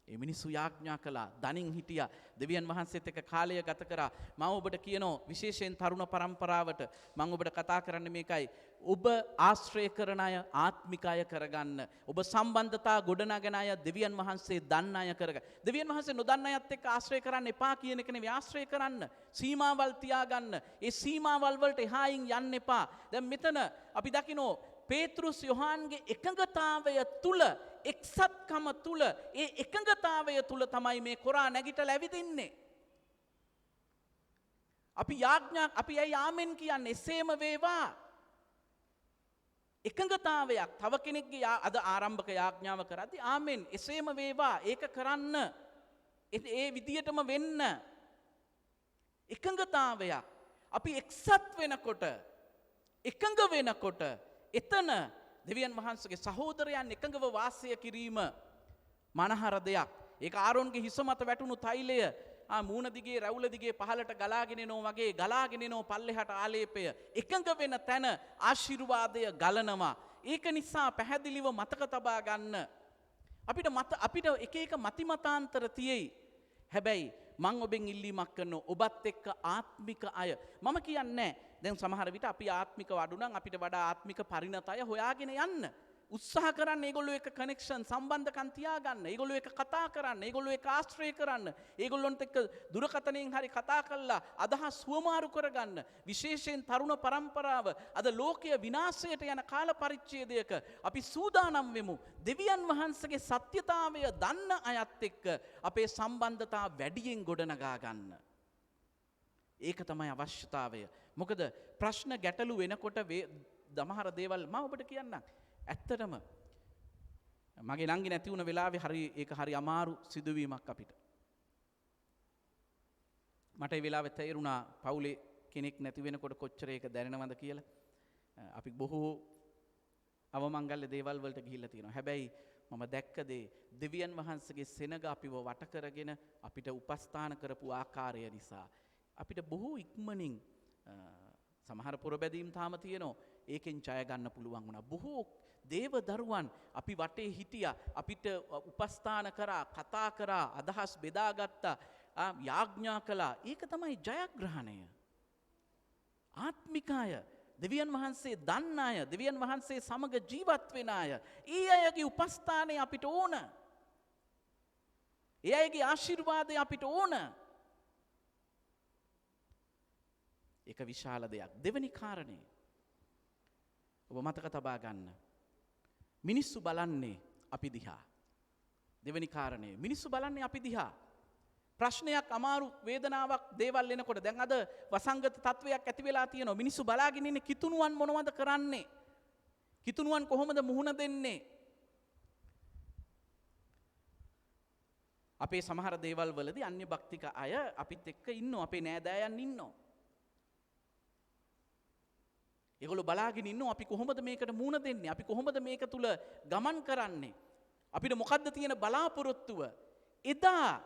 ඒ මිනිස්සු යාඥා කළා දණින් හිටියා දෙවියන් වහන්සේත් එක්ක කාලය ගත කරා. මම ඔබට කියනවා විශේෂයෙන් තරුණ පරම්පරාවට මම ඔබට කතා කරන්නේ මේකයි. ඔබ ආශ්‍රය කරන අය ආත්මික අය කරගන්න. ඔබ සම්බන්ධතා ගොඩනගෙන අය දෙවියන් වහන්සේ දන්න අය කරගන්න. දෙවියන් වහන්සේ නොදන්න අයත් එක්ක ආශ්‍රය කරන්න එපා කියන එක නෙවෙයි ආශ්‍රය කරන්න. සීමාවල් තියාගන්න. ඒ සීමාවල් වලට එහායින් යන්න එපා. දැන් මෙතන අපි දකිනවා පේතෘස් යොහාන්ගේ එකඟතාවය තුල එක්සත්කම තුල ඒ එකඟතාවය තුල තමයි මේ කොරා නැගිටලා ඇවිදින්නේ. අපි ඇයි ආමෙන් කියන්නේ එසේම වේවා. එකඟතාවයක් තව කෙනෙක්ගේ අද ආරම්භක යාඥාව කරද්දී ආමෙන් එසේම වේවා ඒක කරන්න. ඒ විදියටම වෙන්න. එකඟතාවයක් අපි එක්සත් වෙනකොට එකඟ වෙනකොට එතන දෙවියන් වහන්සේගේ සහෝදරයන් එකඟව වාසය කිරීම මනහර දෙයක්. ඒක ආරෝන්ගේ හිස මත වැටුණු තෛලය මූණ දිගේ රැවුල දිගේ පහළට ගලාගෙන එනවා වගේ ගලාගෙන එනවා පල්ලෙහාට ආලේපය. එකඟ වෙන තැන ආශිර්වාදය ගලනවා. ඒක නිසා පැහැදිලිව මතක තබා ගන්න. අපිට එක එක මතිමතාන්තර තියෙයි. හැබැයි මං ඔබෙන් ඉල්ලීමක් කරනවා ඔබත් එක්ක ආත්මික අය. මම කියන්නේ දැන් සමහර විට අපි ආත්මික වඩු නම් අපිට වඩා ආත්මික පරිණත අය හොයාගෙන යන්න. උත්සාහ කරන්න ඒගොල්ලෝ එක කනෙක්ෂන් සම්බන්ධකම් තියාගන්න. ඒගොල්ලෝ එක කතා කරන්න. ඒගොල්ලෝ එක ආශ්‍රය කරන්න. ඒගොල්ලොන්ට එක්ක දුරකථනයෙන් හරි කතා කරලා අදහස් සුවමාරු කරගන්න. විශේෂයෙන් තරුණ පරම්පරාව අද ලෝකය විනාශයට යන කාල පරිච්ඡේදයක අපි සූදානම් වෙමු. දෙවියන් වහන්සේගේ සත්‍යතාවය දන්න අයත් එක්ක අපේ සම්බන්ධතා වැඩියෙන් ගොඩනගා ගන්න. ඒක තමයි අවශ්‍යතාවය. මොකද ප්‍රශ්න ගැටලු වෙනකොට දමහර දේවල් මම ඔබට කියන්නම්. ඇත්තටම මගේ නංගි නැති වුණ වෙලාවේ ඒක හරි අමාරු සිදුවීමක් අපිට. මට ඒ වෙලාවේ තේරුණා පවුලේ කෙනෙක් නැති වෙනකොට කොච්චර ඒක දැනෙනවද කියලා. අපි බොහෝ අවමංගල්‍ය දේවල් වලට ගිහිල්ලා තියෙනවා. හැබැයි මම දැක්ක දේ දෙවියන් වහන්සේගේ සෙනග අපිව වට කරගෙන අපිට උපස්ථාන කරපු ආකාරය නිසා අපිට බොහෝ ඉක්මනින් සමහර පුරබැදීම් තාම තියෙනවා. ඒකෙන් ජය ගන්න පුළුවන් වුණා. බොහෝ දේව දරුවන් අපි වටේ හිටියා. අපිට උපස්ථාන කරා, කතා කරා, අදහස් බෙදාගත්තා, යාඥා කළා. ඒක තමයි ජයග්‍රහණය. ආත්මිකය දෙවියන් වහන්සේ දන්න අය, දෙවියන් වහන්සේ සමග ජීවත් වෙන අය. ඒ අයගේ උපස්ථානය අපිට ඕන. ඒ අයගේ ආශිර්වාදය අපිට ඕන. ඒක විශාල දෙයක්. දෙවෙනි කාරණේ ඔබ මතක තබා ගන්න. මිනිස්සු බලන්නේ අපි දිහා. දෙවෙනි කාරණේ මිනිස්සු බලන්නේ අපි දිහා. ප්‍රශ්නයක් අමාරු වේදනාවක් දේවල් එනකොට දැන් අද වසංගත තත්වයක් ඇති වෙලා තියෙනවා. මිනිස්සු බලාගෙන ඉන්නේ කිතුණුවන් මොනවද කරන්නේ? කිතුණුවන් කොහොමද මුහුණ දෙන්නේ? අපේ සමහර දේවල් වලදී අන්‍ය භක්තික අය අපිත් එක්ක ඉන්නවා. අපේ නෑදෑයන් ඉන්නවා. ඒගොල්ලෝ බලාගෙන ඉන්නවා අපි කොහොමද මේකට මුහුණ දෙන්නේ? අපි කොහොමද මේක තුල ගමන් කරන්නේ? අපිට මොකද්ද තියෙන බලාපොරොත්තුව? එදා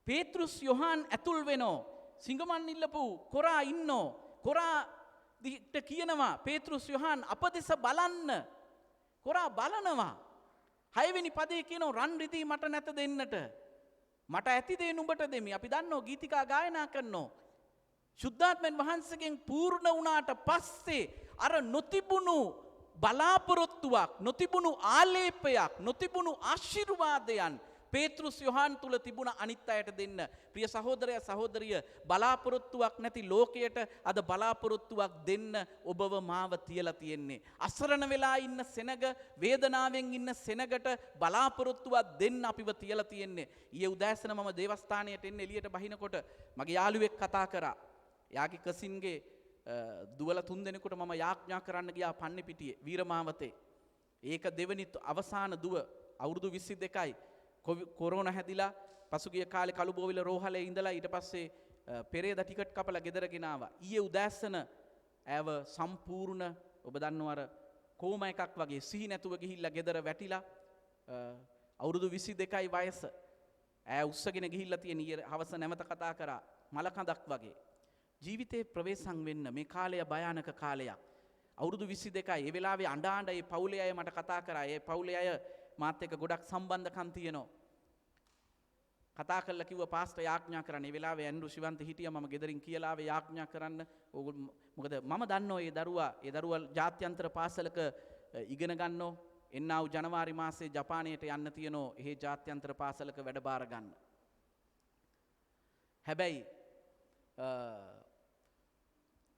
පේත්‍රුස් යොහාන් ඇතුල් වෙනෝ සිංගමන් ඉල්ලපු කොරා ඉන්නෝ කොරා දිට කියනවා පේත්‍රුස් යොහාන් අප දෙස බලන්න. කොරා බලනවා. 6 වෙනි පදේ කියනවා රන් රිදී මට නැත දෙන්නට. මට ඇති දේ නුඹට දෙමි. අපි දන්නෝ ගීතිකා ගායනා කරනෝ. ශුද්ධාත්මයන් වහන්සේගෙන් පූර්ණ වුණාට පස්සේ අර නොතිබුණු බලාපොරොත්තුවක්, නොතිබුණු ආලේපයක්, නොතිබුණු ආශිර්වාදයන් පේත්‍රුස් යොහාන් තුල තිබුණ අනිත් අයට දෙන්න. ප්‍රිය සහෝදරයා සහෝදරිය, බලාපොරොත්තුවක් නැති ලෝකයට අද බලාපොරොත්තුවක් දෙන්න ඔබව මාව තියලා තියෙන්නේ. අසරණ වෙලා ඉන්න සෙනග, වේදනාවෙන් ඉන්න සෙනගට බලාපොරොත්තුවක් දෙන්න අපිව තියලා තියෙන්නේ. ඊයේ උදෑසන මම දේවස්ථානයට එන්න එළියට බහිනකොට මගේ යාළුවෙක් කතා කරා. යාගේ කසින්ගේ දුවල 3 දෙනෙකුට මම යාඥා කරන්න ගියා පන්නේ පිටියේ වීරමාවතේ. ඒක දෙවෙනි අවසාන දුව අවුරුදු 22යි. කොරෝනා හැදිලා පසුගිය කාලේ කළුබෝවිල රෝහලේ ඉඳලා ඊට පස්සේ පෙරේදා ටිකට් කපලා ගෙදර ගෙනාවා. ඊයේ උදෑසන ඇව සම්පූර්ණ ඔබ දන්නව අර කොම එකක් වගේ සිහි නැතුව ගිහිල්ලා ගෙදර වැටිලා අවුරුදු 22යි වයස. ඈ උස්සගෙන ගිහිල්ලා තියෙන ඊයේ හවස නැවත කතා කරා මලකඳක් වගේ. ජීවිතේ ප්‍රවේශම් වෙන්න මේ කාලය භයානක කාලයක්. අවුරුදු 22යි. ඒ වෙලාවේ අඬ ඒ පවුලේ අය මට කතා කරා. ඒ පවුලේ අය මාත් එක්ක ගොඩක් සම්බන්ධකම් තියෙනවා. කතා කරලා කිව්වා පාස්ටර් යාඥා කරන්න. ඒ වෙලාවේ ඇන්ඩ්‍රු ශිවන්ත හිටියා. මම ගෙදරින් කියලා ආවේ යාඥා කරන්න. මොකද මම දන්නෝ ඒ දරුවා ජාත්‍යන්තර පාසලක ඉගෙන ගන්නෝ. එන්නා වූ ජනවාරි මාසයේ ජපානයට යන්න තියෙනෝ. එහෙ ජාත්‍යන්තර පාසලක වැඩ බාර ගන්න. හැබැයි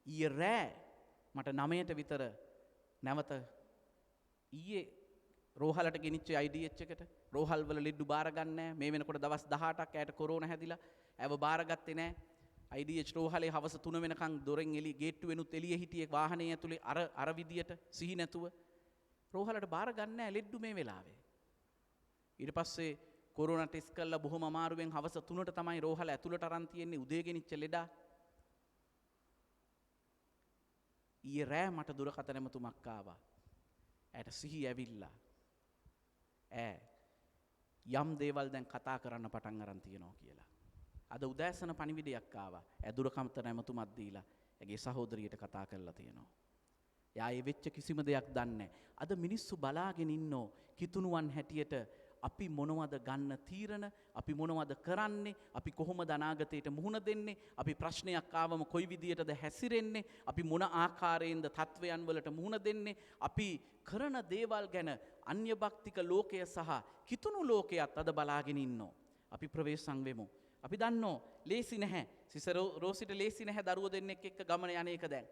ඊයේ රෑ මට 9ට විතර නැවත ඊයේ රෝහලට ගෙනිච්ච IDH එකට රෝහල් වල ලෙඩ්ඩු බාර ගන්න නැහැ. මේ වෙනකොට දවස් 18ක් ඇයට කොරෝනා හැදිලා ඇව බාරගත්තේ නැහැ. IDH රෝහලේ හවස 3 වෙනකන් දොරෙන් එළිය ගේට්ටුවෙනුත් එළිය හිටියේ වාහනේ ඇතුලේ අර විදියට සිහි නැතුව රෝහලට බාර ගන්න නැහැ ලෙඩ්ඩු මේ වෙලාවේ. ඊට පස්සේ කොරෝනා ටෙස්ට් කළා බොහොම අමාරුවෙන් හවස 3ට තමයි රෝහල ඇතුළට අරන් තියෙන්නේ උදේ ගෙනිච්ච ලෙඩා. ඊයේ රෑ මට දුරකථන ඇමතුමක් ආවා. ඇයට සිහි ඇවිල්ලා. යම් දේවල් දැන් කතා කරන්න පටන් අරන් තියෙනවා කියලා. අද උදෑසන පණිවිඩයක් ආවා. දුරකථන ඇමතුමක් දීලා ඇගේ සහෝදරියට කතා කරලා තියෙනවා. එයා ඒ වෙච්ච කිසිම දෙයක් දන්නේ නැහැ. අද මිනිස්සු බලාගෙන ඉන්නෝ කිතුණුවන් හැටියට අපි මොනවද ගන්න තීරණ, අපි මොනවද කරන්නේ, අපි කොහොමද අනාගතයට මුහුණ දෙන්නේ, අපි ප්‍රශ්නයක් ආවම කොයි විදියටද හැසිරෙන්නේ, අපි මොන ආකාරයෙන්ද තත්වයන් වලට මුහුණ දෙන්නේ, අපි කරන දේවල් ගැන අන්‍ය භක්තික ලෝකය සහ කිතුණු ලෝකයත් අද බලාගෙන ඉන්නෝ. අපි ප්‍රවේශම් වෙමු. අපි දන්නෝ ලේසි නැහැ. සිසර රෝසිට ලේසි නැහැ දරුවෝ දෙන්නෙක් එක්ක ගමන යන එක දැන්.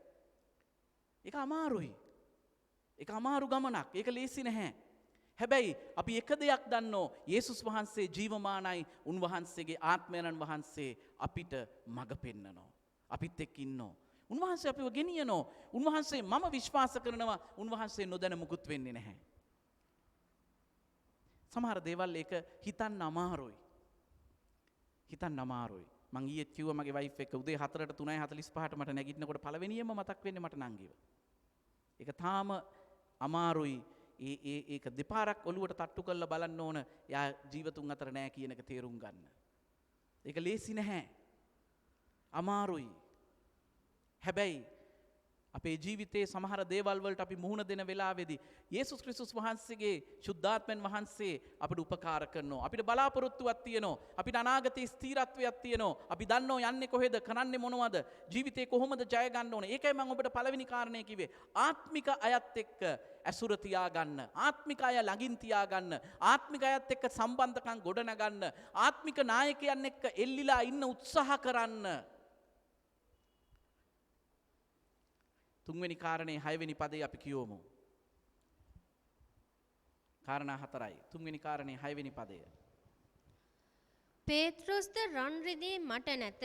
ඒක අමාරුයි. ඒක අමාරු ගමනක්. ඒක ලේසි නැහැ. හැබැයි අපි එක දෙයක් දන්නෝ යේසුස් වහන්සේ ජීවමානයි. උන්වහන්සේගේ ආත්මයන් වහන්සේ අපිට මඟ පෙන්නනවා. අපිත් එක්ක ඉන්නෝ. උන්වහන්සේ අපිව ගෙනියනෝ. උන්වහන්සේ මම විශ්වාස කරනවා උන්වහන්සේ නොදැන මුකුත් වෙන්නේ නැහැ. සමහර දේවල් ඒක හිතන්න අමාරුයි. හිතන්න අමාරුයි. මං ඊයේ කිව්වා මගේ වයිෆ් එක්ක උදේ 4ට 3:45ට මට නැගිටිනකොට පළවෙනියෙන්ම මතක් වෙන්නේ මට නංගිව. ඒක තාම අමාරුයි. ඒක දෙපාරක් ඔලුවට තට්ටු කරලා බලන්න ඕන. යා ජීවතුන් අතර නෑ කියන එක තේරුම් ගන්න. ඒක ලේසි නැහැ. අමාරුයි. හැබැයි අපේ ජීවිතයේ සමහර දේවල් වලට අපි මුහුණ දෙන වෙලාවේදී යේසුස් ක්‍රිස්තුස් වහන්සේගේ ශුද්ධාත්මයන් වහන්සේ අපිට උපකාර කරනවා. අපිට බලාපොරොත්තුවක් තියෙනවා. අපිට අනාගතයේ ස්ථිරත්වයක් තියෙනවා. අපි දන්නෝ යන්නේ කොහෙද, කරන්නේ මොනවද, ජීවිතේ කොහොමද ජය ගන්න ඕනේ. ඒකයි මම ඔබට පළවෙනි කාරණේ කිව්වේ. ආත්මික අයත් එක්ක ඇසුර තියාගන්න, ආත්මික අය ළඟින් තියාගන්න, ආත්මික අයත් එක්ක සම්බන්ධකම් ගොඩනගන්න, ආත්මික නායකයන් එක්ක එල්ලිලා ඉන්න උත්සාහ කරන්න. තුන්වෙනි කාරණේ 6 වෙනි පදේ අපි කියවමු. කාරණා 4යි. තුන්වෙනි කාරණේ 6 වෙනි පදය. පේත්‍රොස්ද රන් රිදී මට නැත.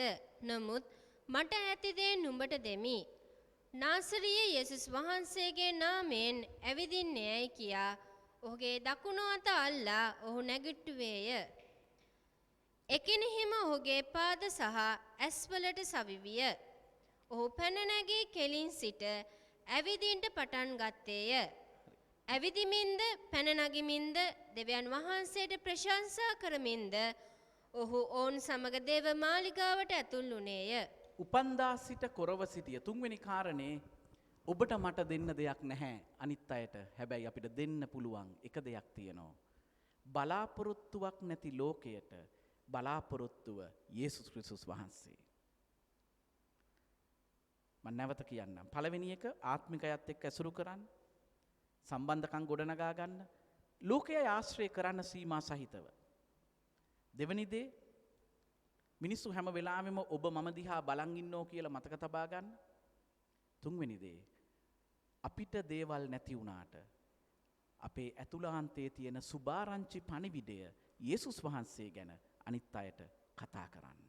නමුත් මට ඇති දේ නුඹට දෙමි. නාසරියේ යේසුස් වහන්සේගේ නාමයෙන් ඇවිදින්නේයි කියා ඔහුගේ දකුණු අත අල්ලා ඔහු නැගිට්ටුවේය. එකිනෙහිම ඔහුගේ පාද සහ ඇස්වලට සවිවිය. ඔහු පැන නැගී කෙලින් සිට ඇවිදින්ට පටන් ගත්තේය. ඇවිදිමින්ද පැන නගිමින්ද දෙවියන් වහන්සේට ප්‍රශංසා කරමින්ද ඔහු ඔවුන් සමග දේව මාලිගාවට ඇතුල් වුණේය. උපන්දා සිට කොරව සිටිය තුන්වෙනි කාරණේ ඔබට මට දෙන්න දෙයක් නැහැ අනිත් අයට. හැබැයි අපිට දෙන්න පුළුවන් එක දෙයක් තියෙනවා. බලාපොරොත්තුවක් නැති ලෝකයට බලාපොරොත්තුව යේසුස් ක්‍රිස්තුස් වහන්සේ. මම නැවත කියන්නම්. පළවෙනි එක ආත්මිකයත් එක්ක ඇසුරු කරන්න, සම්බන්ධකම් ගොඩනගා ගන්න, ලෝකයේ ආශ්‍රය කරන්න සීමා සහිතව. දෙවෙනි දේ මිනිස්සු හැම වෙලාවෙම ඔබ මම දිහා බලන් ඉන්නෝ කියලා මතක තබා ගන්න. තුන්වෙනි දේ අපිට දේවල් නැති වුණාට අපේ ඇතුළාන්තයේ තියෙන සුභාරංචි පණිවිඩය යේසුස් වහන්සේ ගැන අනිත් අයට කතා කරන්න.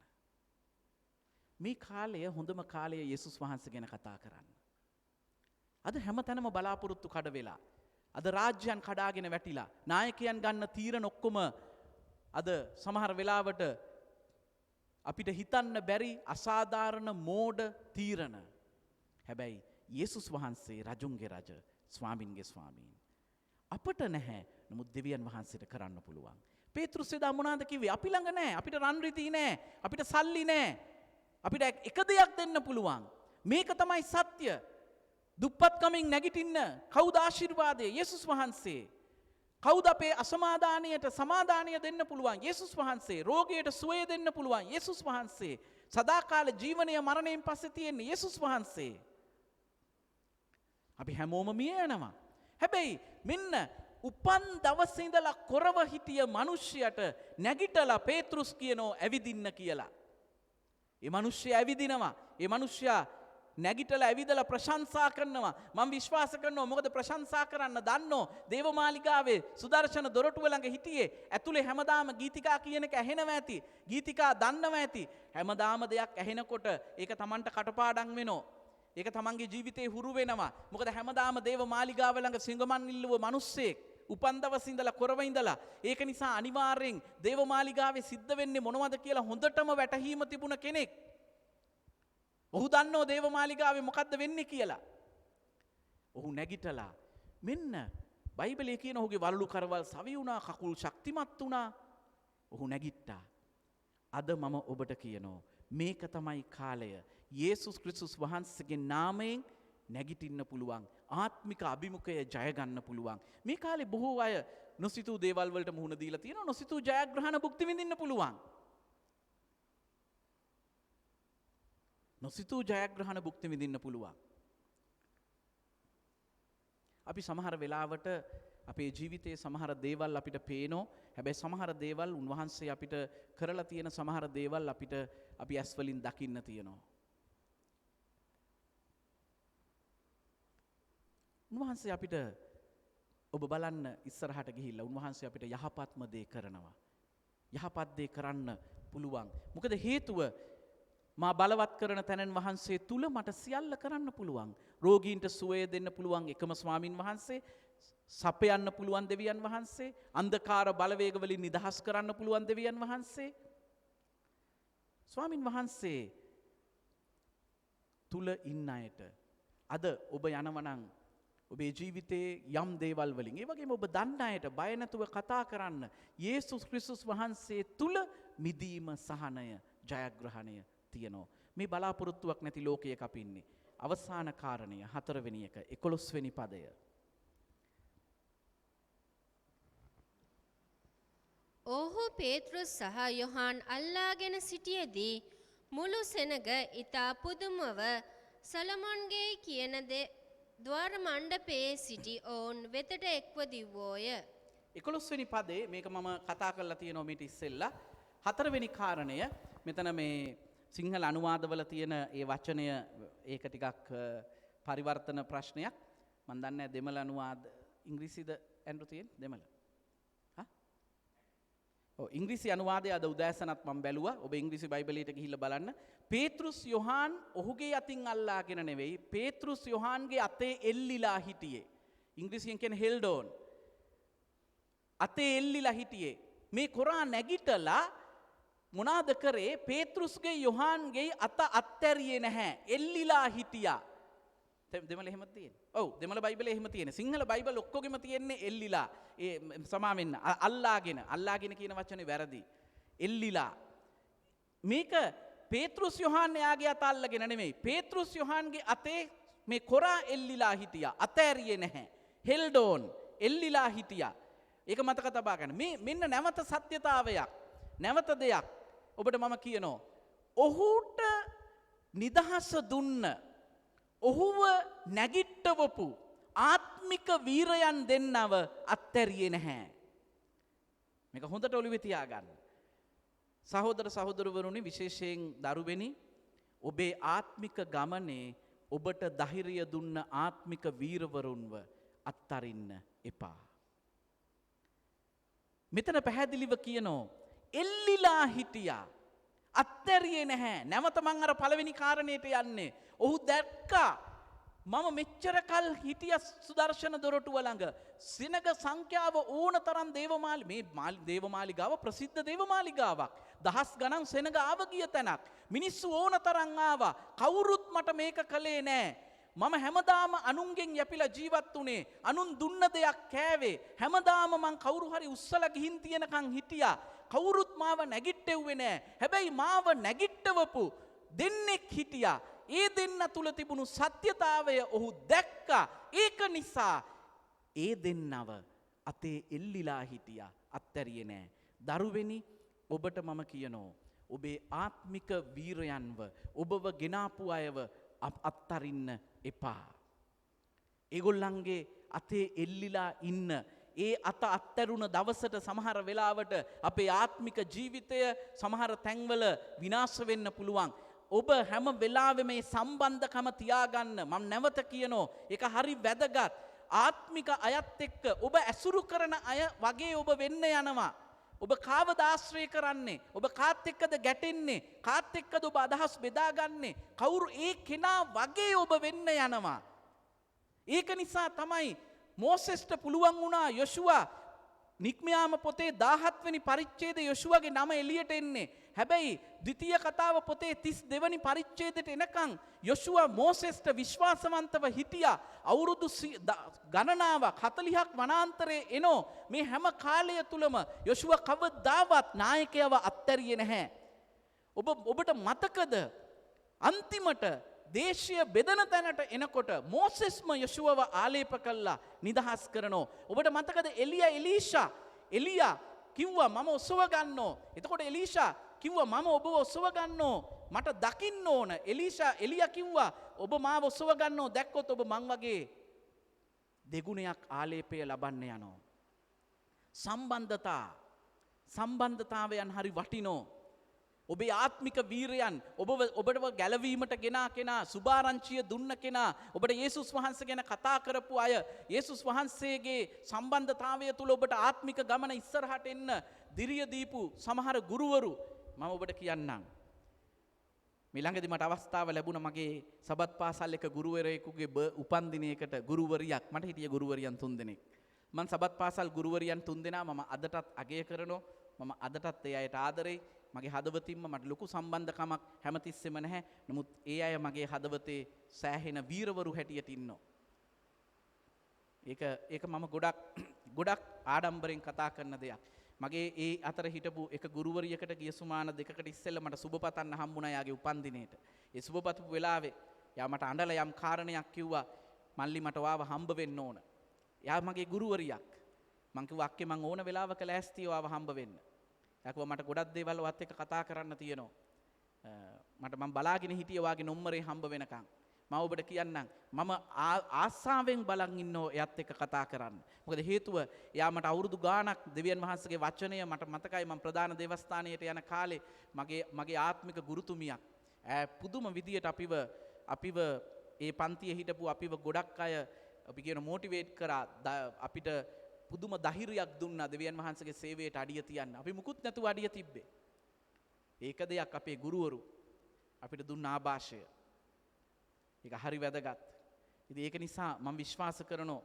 මේ කාලය හොඳම කාලය යේසුස් වහන්සේ ගැන කතා කරන්න. අද හැමතැනම බලාපොරොත්තු කඩ වෙලා, අද රාජ්‍යයන් කඩාගෙන වැටිලා, නායකයන් ගන්න තීරණ ඔක්කොම අද සමහර වෙලාවට අපිට හිතන්න බැරි අසාධාරණ මෝඩ තීරණ. හැබැයි යේසුස් වහන්සේ රජුන්ගේ රජ, ස්වාමින්ගේ ස්වාමීන්. අපට නැහැ, නමුත් දෙවියන් වහන්සේට කරන්න පුළුවන්. පේතෘස් එදා මොනවද කිව්වේ? අපි ළඟ නැහැ, අපිට රන් රිදී නැහැ, අපිට සල්ලි නැහැ. අපිට එක දෙයක් දෙන්න පුළුවන්. මේක තමයි සත්‍ය. දුප්පත්කමින් නැගිටින්න කවුද ආශිර්වාදය? යේසුස් වහන්සේ. කවුද අපේ අසමාදානයට සමාදානය දෙන්න පුළුවන්? යේසුස් වහන්සේ. රෝගයට සුවය දෙන්න පුළුවන්? යේසුස් වහන්සේ. සදාකාල ජීවනය මරණයෙන් පස්සේ තියෙන්නේ යේසුස් වහන්සේ. අපි හැමෝම මිය යනවා. හැබැයි මෙන්න උපන් දවසේ ඉඳලා කොරව හිටිය මිනිහයට නැගිටලා පේතෘස් කියනෝ ඇවිදින්න කියලා. ඒ මිනිහයා ඇවිදිනවා. ඒ මිනිහයා නැගිටලා ඇවිදලා ප්‍රශංසා කරනවා. මම විශ්වාස කරනවා මොකද ප්‍රශංසා කරන්න දන්නෝ දේවමාලිගාවේ සුදර්ශන දොරටුව ළඟ හිටියේ ඇතුලේ හැමදාම ගීතිකා කියන එක ඇහෙනවා ඇති. ගීතිකා දන්නවා ඇති. හැමදාම දෙයක් ඇහෙනකොට ඒක Tamanට කටපාඩම් වෙනවා. ඒක තමන්ගේ ජීවිතේ හුරු වෙනවා. මොකද හැමදාම දේවමාලිගාව ළඟ සිංගමන් ඉල්ලුව මිනිස්සෙක් උපන් දවසේ ඉඳලා කොරව ඉඳලා. ඒක නිසා අනිවාර්යෙන් දේවමාලිගාවේ සිද්ධ වෙන්නේ මොනවද කියලා හොඳටම වැටහීම තිබුණ කෙනෙක්. ඔහු දන්නෝ දේවමාලිගාවේ මොකද්ද වෙන්නේ කියලා. ඔහු නැගිටලා මෙන්න බයිබලයේ කියන ඔහුගේ වලලු කරවල් සවි වුණා, කකුල් ශක්තිමත් වුණා. ඔහු නැගිට්ටා. අද මම ඔබට කියනවා මේක තමයි කාලය. යේසුස් ක්‍රිස්තුස් වහන්සේගේ නාමයෙන් නැගිටින්න පුළුවන්. ආත්මික අභිමුඛය ජය ගන්න පුළුවන්. මේ කාලේ බොහෝ අය නොසිතූ දේවල් වලට මුහුණ දීලා තියෙනවා. නොසිතූ ජයග්‍රහණ භුක්ති විඳින්න පුළුවන්. නොසිතූ ජයග්‍රහණ භුක්ති විඳින්න පුළුවන්. අපි සමහර වෙලාවට අපේ ජීවිතයේ සමහර දේවල් අපිට පේනෝ. හැබැයි සමහර දේවල් උන්වහන්සේ අපිට කරලා තියෙන සමහර දේවල් අපිට අපි ඇස් වලින් දකින්න තියෙනවා. උන්වහන්සේ අපිට ඔබ බලන්න ඉස්සරහට ගිහිල්ලා උන්වහන්සේ අපිට යහපත්ම දේ කරනවා. යහපත් දේ කරන්න පුළුවන්. මොකද හේතුව මා බලවත් කරන තැනන් වහන්සේ තුල මට සියල්ල කරන්න පුළුවන්. රෝගීන්ට සුවය දෙන්න පුළුවන් එකම ස්වාමින් වහන්සේ, සපයන්න පුළුවන් දෙවියන් වහන්සේ, අන්ධකාර බලවේග වලින් නිදහස් කරන්න පුළුවන් දෙවියන් වහන්සේ. ස්වාමින් වහන්සේ තුල ඉන්න අයට අද ඔබ යනවනම් ඔබේ ජීවිතයේ යම් දේවල් වලින් ඒ වගේම ඔබ දන්න අයට බය නැතුව කතා කරන්න. යේසුස් ක්‍රිස්තුස් වහන්සේ තුල මිදීම, සහනය, ජයග්‍රහණය තියෙනවා. මේ බලාපොරොත්තුවක් නැති ලෝකයක අපි ඉන්නේ. අවසාන කාරණය 4 වෙනි එක 11 වෙනි පදය. ඔහු පේතෘස් සහ යොහාන් අල්ලාගෙන සිටියේදී මුළු සෙනග ඊතා පුදුමව සලමොන්ගේ කියන ද්වාර මණ්ඩපයේ සිටි ඔවුන් වෙතට එක්ව දිව්වෝය. 11 වෙනි පදේ මේක මම කතා කරලා තියෙනවා මීට ඉස්සෙල්ලා. 4 වෙනි කාරණය මෙතන මේ සිංහල අනුවාදවල තියෙන ඒ වචනය ඒක ටිකක් පරිවර්තන ප්‍රශ්නයක්. මම දන්නේ නැහැ දෙමළ අනුවාද ඉංග්‍රීසිද ඇන්ඩ්‍රු තියෙන්නේ දෙමළ. ඉංග්‍රීසි අනුවාදය අද උදෑසනත් මම බැලුවා. ඔබ ඉංග්‍රීසි බයිබලයට ගිහිල්ලා බලන්න. පේතෘස් යොහාන් ඔහුගේ අතින් අල්ලාගෙන නෙවෙයි, පේතෘස් යොහාන්ගේ අතේ එල්ලිලා හිටියේ. ඉංග්‍රීසියෙන් කියන්නේ held on. අතේ එල්ලිලා හිටියේ. මේ කොරා නැගිටලා මොනාද කරේ පේතෘස්ගේ යොහාන්ගේ අත අත්තැරියේ නැහැ. එල්ලිලා හිටියා. දෙමළ එහෙම තියෙන්නේ. ඔව් දෙමළ බයිබලේ එහෙම තියෙන්නේ. සිංහල බයිබල් ඔක්කොගෙම තියෙන්නේ එල්ලිලා. ඒ සමා වෙන්න අල්ලාගෙන කියන වචනේ වැරදි. එල්ලිලා. මේක පේතෘස් යොහාන් එයාගේ අත අල්ලගෙන නෙමෙයි. පේතෘස් යොහාන්ගේ අතේ මේ කොරා එල්ලිලා හිටියා. අතෑරියේ නැහැ. හෙල්ඩ් ඔන් එල්ලිලා හිටියා. ඒක මතක තබා ගන්න. මේ මෙන්න නැවත සත්‍යතාවයක්. නැවත දෙයක් ඔබට මම කියනවා. ඔහුට නිදහස දුන්න ඔහුව නැගිට්ටවපු ආත්මික වීරයන් දෙන්නව අත්හැරියේ නැහැ. මේක හොඳට ඔළුවේ තියාගන්න. සහෝදර සහෝදරවරුනි විශේෂයෙන් දරුවෙනි ඔබේ ආත්මික ගමනේ ඔබට ධෛර්යය දුන්න ආත්මික වීරවරුන්ව අත්තරින්න එපා. මෙතන පැහැදිලිව කියනෝ එල්ලිලා හිටියා. අත්හැරියේ නැහැ. නැවත මං අර පළවෙනි කාරණේට යන්නේ. ඔහු දැක්කා මම මෙච්චර කල් හිටිය සුදර්ශන දොරටුව ළඟ සිනග සංඛ්‍යාව ඕන තරම් දේවමාලිගාව ප්‍රසිද්ධ දේවමාලිගාවක්. දහස් ගණන් සෙනග ආව ගිය තැනක්. මිනිස්සු ඕන තරම් ආවා. කවුරුත් මට මේක කළේ නෑ. මම හැමදාම අනුන්ගෙන් යැපිලා ජීවත් වුණේ. අනුන් දුන්න දෙයක් කෑවේ. හැමදාම මං කවුරු හරි උස්සලා ගිහින් තියනකන් හිටියා. කවුරුත් මාව නැගිට්ටෙව්වේ නෑ. හැබැයි මාව නැගිට්ටවපු දෙන්නෙක් හිටියා. ඒ දෙන්න තුල තිබුණු සත්‍යතාවය ඔහු දැක්කා. ඒක නිසා ඒ දෙන්නව අතේ එල්ලිලා හිටියා. අත්හැරියේ නෑ. දරුවෙනි ඔබට මම කියනෝ ඔබේ ආත්මික වීරයන්ව ඔබව ගෙනාපු අයව අත්තරින්න එපා. ඒගොල්ලන්ගේ අතේ එල්ලිලා ඉන්න ඒ අත අත්තරුණ දවසට සමහර වෙලාවට අපේ ආත්මික ජීවිතය සමහර තැන්වල විනාශ වෙන්න පුළුවන්. ඔබ හැම වෙලාවෙම මේ සම්බන්ධකම තියාගන්න. මම නැවත කියනෝ ඒක හරි වැදගත්. ආත්මික අයත් එක්ක ඔබ ඇසුරු කරන අය වගේ ඔබ වෙන්න යනවා. ඔබ කාවද ආශ්‍රය කරන්නේ? ඔබ කාත් එක්කද ගැටෙන්නේ? කාත් එක්කද ඔබ අදහස් බෙදාගන්නේ? කවුරු ඒ කෙනා වගේ ඔබ වෙන්න යනවා. ඒක නිසා තමයි මෝසෙස්ට පුළුවන් වුණා යොෂුවා නික්මයාම පොතේ 17 වෙනි පරිච්ඡේදය යොෂුවගේ නම එළියට එන්නේ. හැබැයි ද්විතීය කතාව පොතේ 32 වෙනි පරිච්ඡේදයට එනකන් යොෂුවා මෝසෙස්ට විශ්වාසවන්තව හිටියා. අවුරුදු ගණනාවක් 40ක් වනාන්තරයේ එනෝ මේ හැම කාලය තුලම යොෂුවා කවදාවත් නායකයව අත්හැරියේ නැහැ. ඔබට මතකද අන්තිමට දේශය බෙදන තැනට එනකොට මෝසෙස්ම යොෂුවව ආලේප කළා නිදහස් කරනෝ. ඔබට මතකද එලියා කිව්වා මම ඔසව ගන්නෝ. එතකොට එලීෂා කිව්වා මම ඔබව ඔසව ගන්නෝ. මට දකින්න ඕන. එලියා කිව්වා ඔබ මාව ඔසව ගන්නෝ. දැක්කොත් ඔබ මං වගේ දෙගුණයක් ආලේපය ලබන්න යනවා. සම්බන්ධතාවයන් හරි වටිනෝ. ඔබේ ආත්මික වීරයන් ඔබට ගැලවීමට ගෙනා කෙනා සුභාරංචිය දුන්න කෙනා ඔබට යේසුස් වහන්සේ ගැන කතා කරපු අය යේසුස් වහන්සේගේ සම්බන්ධතාවය තුල ඔබට ආත්මික ගමන ඉස්සරහට එන්න දිරිය දීපු සමහර ගුරුවරු මම ඔබට කියන්නම්. මේ ළඟදී මට අවස්ථාව ලැබුණා මගේ සබත් පාසල් එක ගුරුවරයෙකුගේ උපන්දිනයකට ගුරුවරියක් මට හිටිය ගුරුවරියන් 3 දෙනෙක්. මම සබත් පාසල් ගුරුවරියන් 3 දෙනා මම අදටත් අගය කරනවා. මම අදටත් ඒ අයට ආදරෙයි. මගේ හදවතින්ම මට ලොකු සම්බන්ධකමක් හැමතිස්සෙම නැහැ. නමුත් ඒ අය මගේ හදවතේ සෑහෙන වීරවරු හැටියට ඉන්නවා. ඒක මම ගොඩක් ආඩම්බරෙන් කතා කරන දෙයක්. මගේ ඒ අතර හිටපු එක ගුරුවරියකට ගිය සුමාන 2කට ඉස්සෙල්ලා මට සුබ පතන්න හම්බුණා යාගේ උපන්දිනේට. ඒ සුබ පතපු වෙලාවේ යා මට අඬලා යම් කාරණයක් කිව්වා. මල්ලි මට වාව හම්බ වෙන්න ඕන. යා මගේ ගුරුවරියක්. මං කිව්වා අක්කේ මං ඕන වෙලාවක ලෑස්තියි වාව හම්බ වෙන්න. යාකුවා මට ගොඩක් දේවල් වත් එක්ක කතා කරන්න තියෙනවා. මම බලාගෙන හිටියේ වාගේ නොම්මරේ හම්බ වෙනකන්. මම ඔබට කියන්නම් මම ආසාවෙන් බලන් ඉන්නෝ එයත් එක්ක කතා කරන්න. මොකද හේතුව එයා මට අවුරුදු ගාණක් දෙවියන් වහන්සේගේ වචනය මට මතකයි මම ප්‍රධාන දේවස්ථානයට යන කාලේ මගේ ආත්මික ගුරුතුමියක් පුදුම විදියට අපිව ඒ පන්තියේ හිටපු අපිව ගොඩක් අය අපි කියන මොටිවේට් කරා අපිට පුදුම ධෛර්යයක් දුන්නා දෙවියන් වහන්සේගේ සේවයට අඩිය තියන්න. අපි මුකුත් නැතුව අඩිය තිබ්බේ. ඒක දෙයක් අපේ ගුරුවරු අපිට දුන්න ආభాෂය. ඒක හරි වැදගත්. ඉතින් ඒක නිසා මම විශ්වාස කරනවා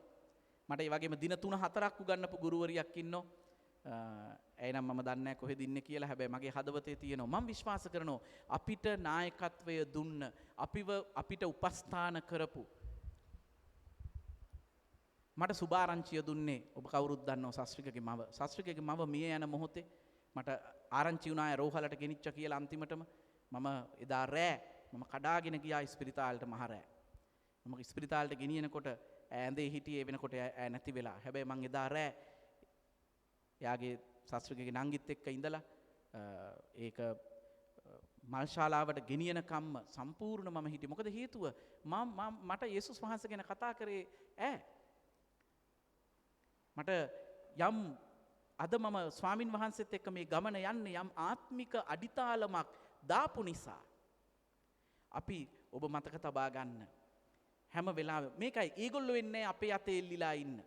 මට ඒ වගේම දින 3-4ක් උගන්වපු ගුරුවරියක් ඉන්නෝ. ඇයිනම් මම දන්නේ නැහැ කොහෙද ඉන්නේ කියලා. හැබැයි මගේ හදවතේ තියෙනවා. මම විශ්වාස කරනවා අපිට නායකත්වය දුන්න, අපිට උපස්ථාන කරපු, මට සුභාරංචිය දුන්නේ ඔබ කවුරුත් දන්නවා ශාස්ත්‍රිකගේ මව. ශාස්ත්‍රිකගේ මව මිය යන මොහොතේ මට ආරංචි වුණා රෝහලට ගෙනිච්ච කියලා. අන්තිමටම මම එදා රෑ මම කඩාගෙන ගියා ස්පිරිතාලෙට. මහ රෑ මම ස්පිරිතාලෙට ගෙනියනකොට ඇඳේ හිටියේ වෙනකොට ඈ නැති වෙලා. හැබැයි මං එදා රෑ යාගේ ශාස්ත්‍රිකගේ නංගිත් එක්ක ඉඳලා ඒක මල්ශාලාවට ගෙනියන කම්ම සම්පූර්ණ මම හිටියේ. මොකද හේතුව මට යේසුස් වහන්සේ ගැන කතා කරේ මට යම් අද මම ස්වාමින් වහන්සේත් එක්ක මේ ගමන යන්නේ යම් ආත්මික අඩිතාලමක් දාපු නිසා. අපි ඔබ මතක තබා ගන්න හැම වෙලාවෙම මේකයි ඒගොල්ලෝ වෙන්නේ අපේ අතේ එල්ලිලා ඉන්න.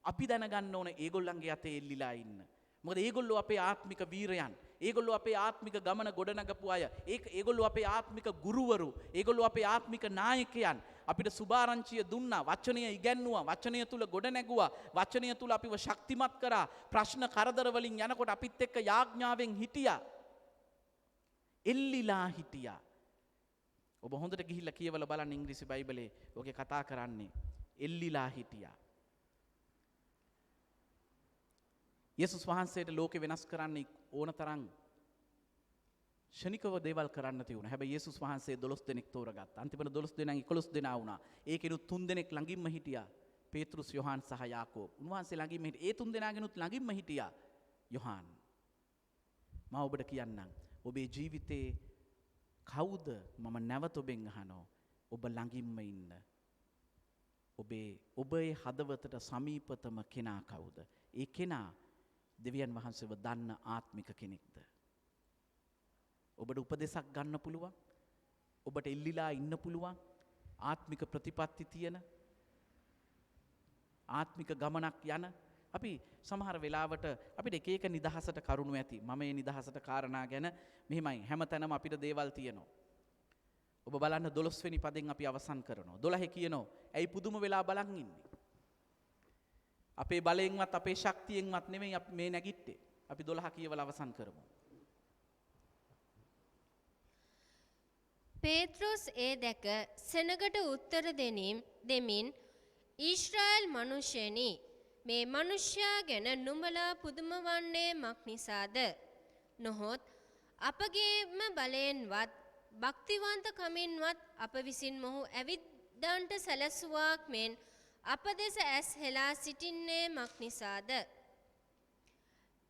අපි දැනගන්න ඕන ඒගොල්ලන්ගේ අතේ එල්ලිලා ඉන්න. මොකද ඒගොල්ලෝ අපේ ආත්මික වීරයන්. ඒගොල්ලෝ අපේ ආත්මික ගමන ගොඩනගපු අය. ඒගොල්ලෝ අපේ ආත්මික ගුරුවරු. ඒගොල්ලෝ අපේ ආත්මික නායකයන්. අපිට සුභාරංචිය දුන්නා, වචනය ඉගැන්නුවා, වචනය තුල ගොඩ නැගුවා, වචනය තුල අපිව ශක්තිමත් කරා. ප්‍රශ්න කරදර වලින් යනකොට අපිත් එක්ක යාඥාවෙන් හිටියා. එල්ලිලා හිටියා. ඔබ හොඳට ගිහිල්ලා කියවලා බලන්න ඉංග්‍රීසි බයිබලේ ඔගේ කතා කරන්නේ එල්ලිලා හිටියා. යේසුස් වහන්සේට ලෝකෙ වෙනස් කරන්න ඕන තරම් ෂණිකව දේවල් කරන්න තියුණා. හැබැයි යේසුස් වහන්සේ 12 දෙනෙක් තෝරගත්තා. අන්තිමට 12 දෙනාන් 11 දෙනා වුණා. ඒකෙනුත් 3 දෙනෙක් ළඟින්ම හිටියා. පේතෘස්, යොහාන් සහ යාකෝබ්. උන්වහන්සේ ළඟින්ම හිටියා. ඒ 3 දෙනාගෙනුත් ළඟින්ම හිටියා යොහාන්. මම ඔබට කියන්නම් ඔබේ ජීවිතේ කවුද මම නැවත ඔබෙන් අහනවා ඔබ ළඟින්ම ඉන්න ඔබේ හදවතට සමීපතම කෙනා කවුද? ඒ කෙනා දෙවියන් වහන්සේව දන්න ආත්මික කෙනෙක්ද? ඔබට උපදෙසක් ගන්න පුළුවන්? ඔබට එල්ලිලා ඉන්න පුළුවන්? ආත්මික ප්‍රතිපත්ති තියෙන ආත්මික ගමනක් යන අපි සමහර වෙලාවට අපිට එක එක නිදහසට කරුණු ඇති. මම මේ නිදහසට කාරණා ගැන මෙහිමයි හැමතැනම අපිට දේවල් තියෙනවා. ඔබ බලන්න 12 වෙනි පදෙන් අපි අවසන් කරනවා. 12 කියනවා ඇයි පුදුම වෙලා බලන් ඉන්නේ? අපේ බලයෙන්වත් අපේ ශක්තියෙන්වත් නෙමෙයි අපි මේ නැගිට්ටේ. අපි 12 කියවලා අවසන් කරමු. පේත්‍රොස් ඒ දැක සෙනගට උත්තර දෙමින් ඊශ්‍රායල් මනුෂ්‍යනි මේ මනුෂ්‍යයා ගැන නුඹලා පුදුම වන්නේ මක් නිසාද? නොහොත් අපගේම බලයෙන්වත් භක්තිවන්ත කමින්වත් අප විසින් මොහු ඇවිද්දන්ට සැලසුවාක් මෙන් අප දෙස ඇස් හෙලා සිටින්නේ මක් නිසාද?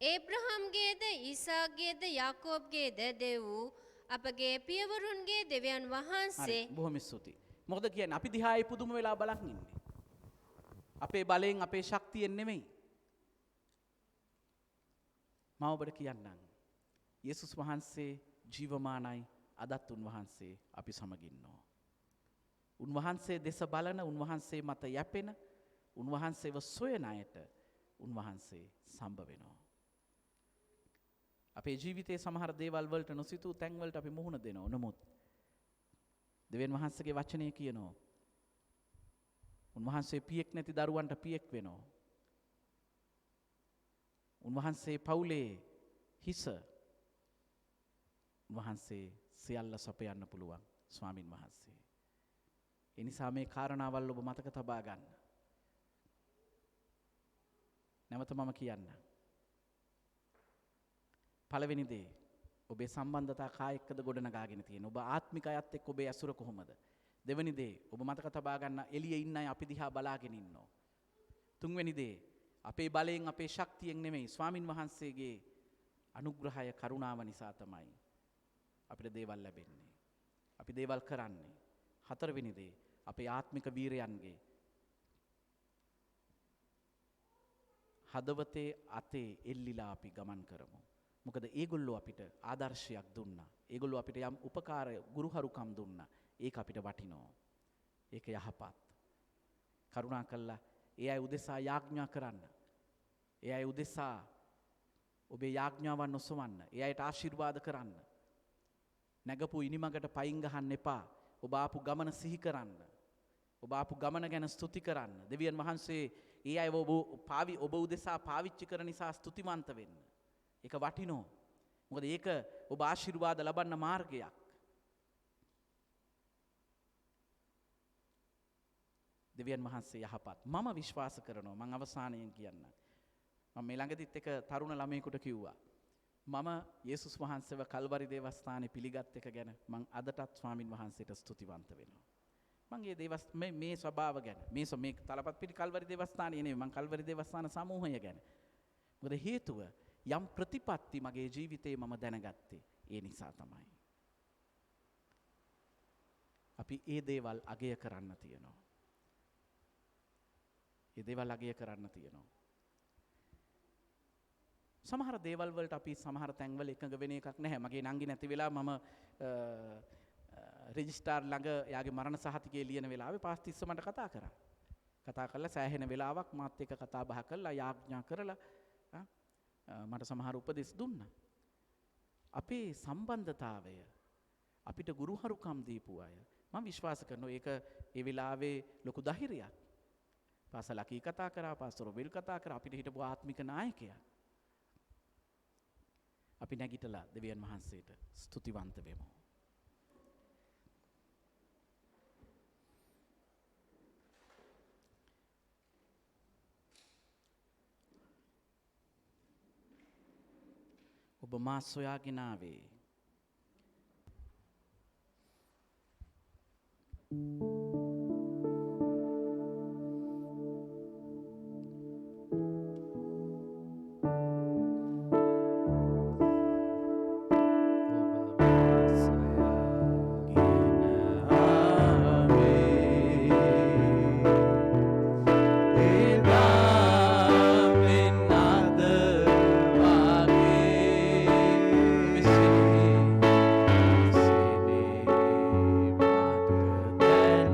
ඒබ්‍රහම්ගේද ඊසාක්ගේද යාකෝබ්ගේද දෙව් වූ අපගේ පියවරුන්ගේ දෙවියන් වහන්සේ. බොහොම ස්තුතියි. මොකද කියන්නේ අපි දිහායි පුදුම වෙලා බලන් ඉන්නේ. අපේ බලයෙන් අපේ ශක්තියෙන් නෙමෙයි. මම ඔබට කියන්නම් යේසුස් වහන්සේ ජීවමානයි. අදත් උන්වහන්සේ අපි සමග ඉන්නවා. උන්වහන්සේ දෙස බලන, උන්වහන්සේ මත යැපෙන, උන්වහන්සේව සොයන අයට උන්වහන්සේ සම්බ වෙනවා. අපේ ජීවිතයේ සමහර දේවල් වලට නොසිතූ තැන් වලට අපි මුහුණ දෙනවා. නමුත් දෙවියන් වහන්සේගේ වචනය කියනවා උන්වහන්සේ පියෙක් නැති දරුවන්ට පියෙක් වෙනවා. උන්වහන්සේ පවුලේ හිස. උන්වහන්සේ සියල්ල සපයන්න පුළුවන් ස්වාමින් වහන්සේ. ඒ නිසා මේ කාරණාවල් ඔබ මතක තබා ගන්න. නැවත මම කියන්න. පළවෙනි දේ ඔබේ සම්බන්ධතා කායෙක්ද ගොඩනගාගෙන තියෙන. ඔබ ආත්මික අයත් එක්ක ඔබේ ඇසුර කොහොමද? දෙවෙනි දේ ඔබ මතක තබා ගන්න එළියේ ඉන්න අය අපි දිහා බලාගෙන ඉන්නවා. තුන්වෙනි දේ අපේ බලයෙන් අපේ ශක්තියෙන් නෙමෙයි ස්වාමින් වහන්සේගේ අනුග්‍රහය කරුණාව නිසා තමයි අපිට දේවල් ලැබෙන්නේ. අපි දේවල් කරන්නේ. හතරවෙනි දේ අපේ ආත්මික වීරයන්ගේ හදවතේ අතේ එල්ලිලා අපි ගමන් කරමු. මොකද ඒගොල්ලෝ අපිට ආදර්ශයක් දුන්නා. ඒගොල්ලෝ අපිට යම් උපකාර ගුරුහරුකම් දුන්නා. ඒක අපිට වටිනවා. ඒක යහපත්. කරුණා කළා ඒ අය උදෙසා යාඥා කරන්න. ඒ අය උදෙසා ඔබේ යාඥාවන් ඔසවන්න. ඒ අයට ආශිර්වාද කරන්න. නැගපු ඉනිමකට පයින් ගහන්න එපා. ඔබ ආපු ගමන සිහි කරන්න. ඔබ ආපු ගමන ගැන ස්තුති කරන්න. දෙවියන් වහන්සේ ඒ අය ඔබ උදෙසා පාවිච්චි කරන නිසා ස්තුතිවන්ත වෙන්න. ඒක වටිනෝ. මොකද ඒක ඔබ ආශිර්වාද ලබන්න මාර්ගයක්. දෙවියන් වහන්සේ යහපත්. මම විශ්වාස කරනවා මම අවසානයෙන් කියන්න. මම මේ ළඟදිත් එක තරුණ ළමයෙකුට කිව්වා. මම යේසුස් වහන්සේව කල්වරි දේවස්ථානයේ පිළිගත් එක ගැන මම අදටත් ස්වාමින් වහන්සේට ස්තුතිවන්ත වෙනවා. මම මේ ස්වභාව ගැන මේ තලපත් පිටි කල්වරි දේවස්ථානයේ නෙවෙයි මම කල්වරි දේවස්ථාන සමූහය ගැන. මොකද හේතුව යම් ප්‍රතිපත්ති මගේ ජීවිතේ මම දැනගත්තේ ඒ නිසා තමයි. අපි ඒ දේවල් අගය කරන්න තියෙනවා. ඒ දේවල් අගය කරන්න තියෙනවා. සමහර දේවල් වලට අපි සමහර තැන්වල එකඟ වෙන එකක් නැහැ. මගේ නංගි නැති වෙලා මම රෙජිස්ටාර් ළඟ යාගේ මරණ සහතිකයේ ලියන වෙලාවේ පාස්තිස්ස මට කතා කරා. කතා කරලා සෑහෙන වෙලාවක් මාත් එක්ක කතා බහ කරලා යාඥා කරලා මට සමහර උපදෙස් දුන්නා. අපේ සම්බන්ධතාවය අපිට ගුරුහරුකම් දීපු අය මම විශ්වාස කරනවා ඒක ඒ වෙලාවේ ලොකු ධෛර්යයක්. පාසල කී කතා කරා, පාස්තර රොබෙල් කතා කරා, අපිට හිටපු ආත්මික නායකයා. අපි නැගිටලා දෙවියන් වහන්සේට ස්තුතිවන්ත වෙමු. ඔබ මා සොයාගෙන ආවේ. Then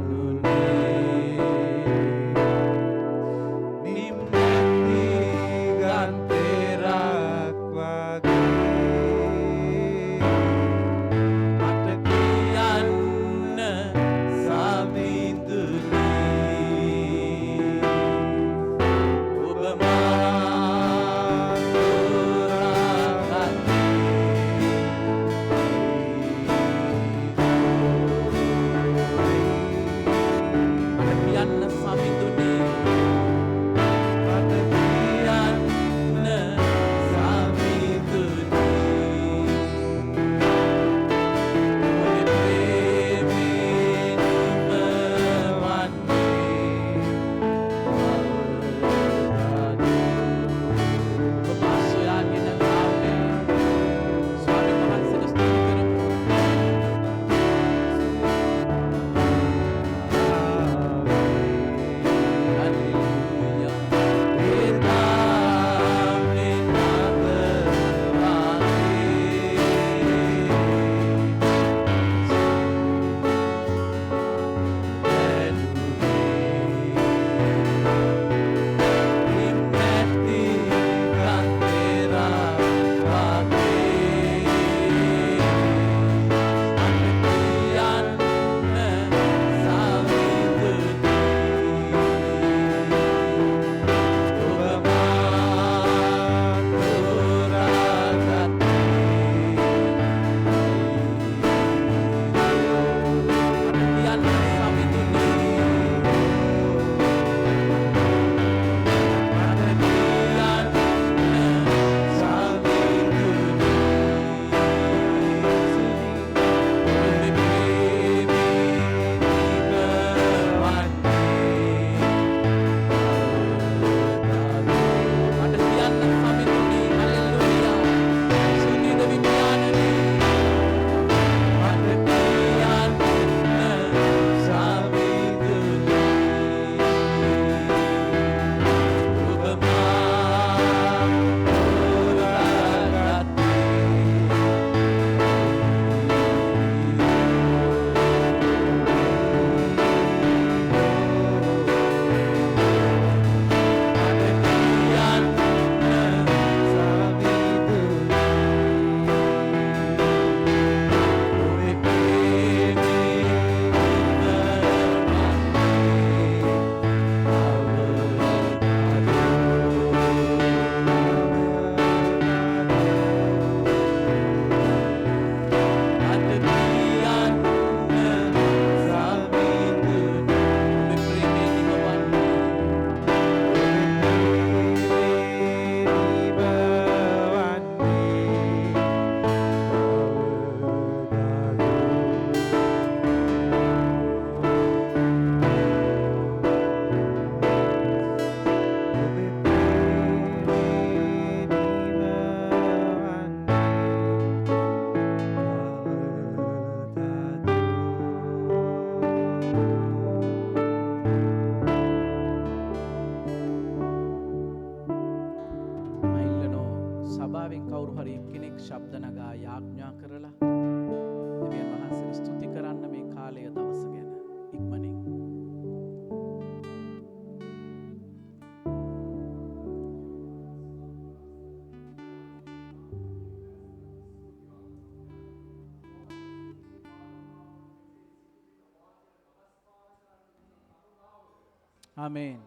Amen.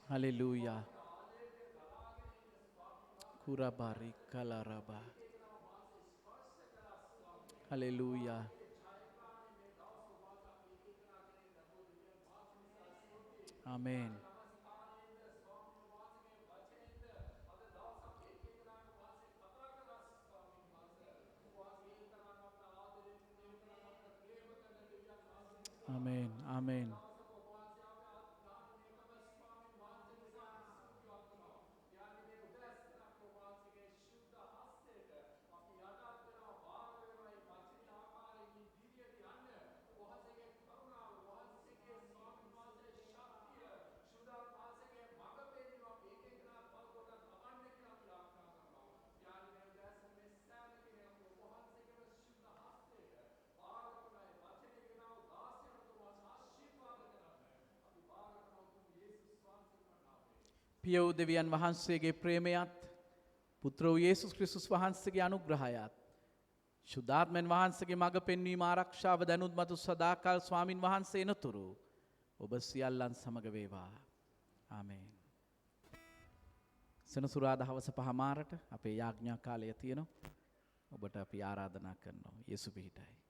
Hallelujah. Kurabari kalaraba. Hallelujah. Amen. Amen. Amen. පිය වූ දෙවියන් වහන්සේගේ ප්‍රේමයත් පුත්‍ර වූ යේසුස් ක්‍රිස්තුස් වහන්සේගේ අනුග්‍රහයත් ශුද්ධාත්මයන් වහන්සේගේ මඟ පෙන්වීම ආරක්ෂාව දැනුත් මතු සදාකාල ස්වාමින් වහන්සේ එනතුරු ඔබ සියල්ලන් සමග වේවා. ආමේන්. සෙනසුරාදා හවස 5 මාරට අපේ යාඥා කාලය තියෙනවා. ඔබට අපි ආරාධනා කරනවා. යේසු පිහිටයි.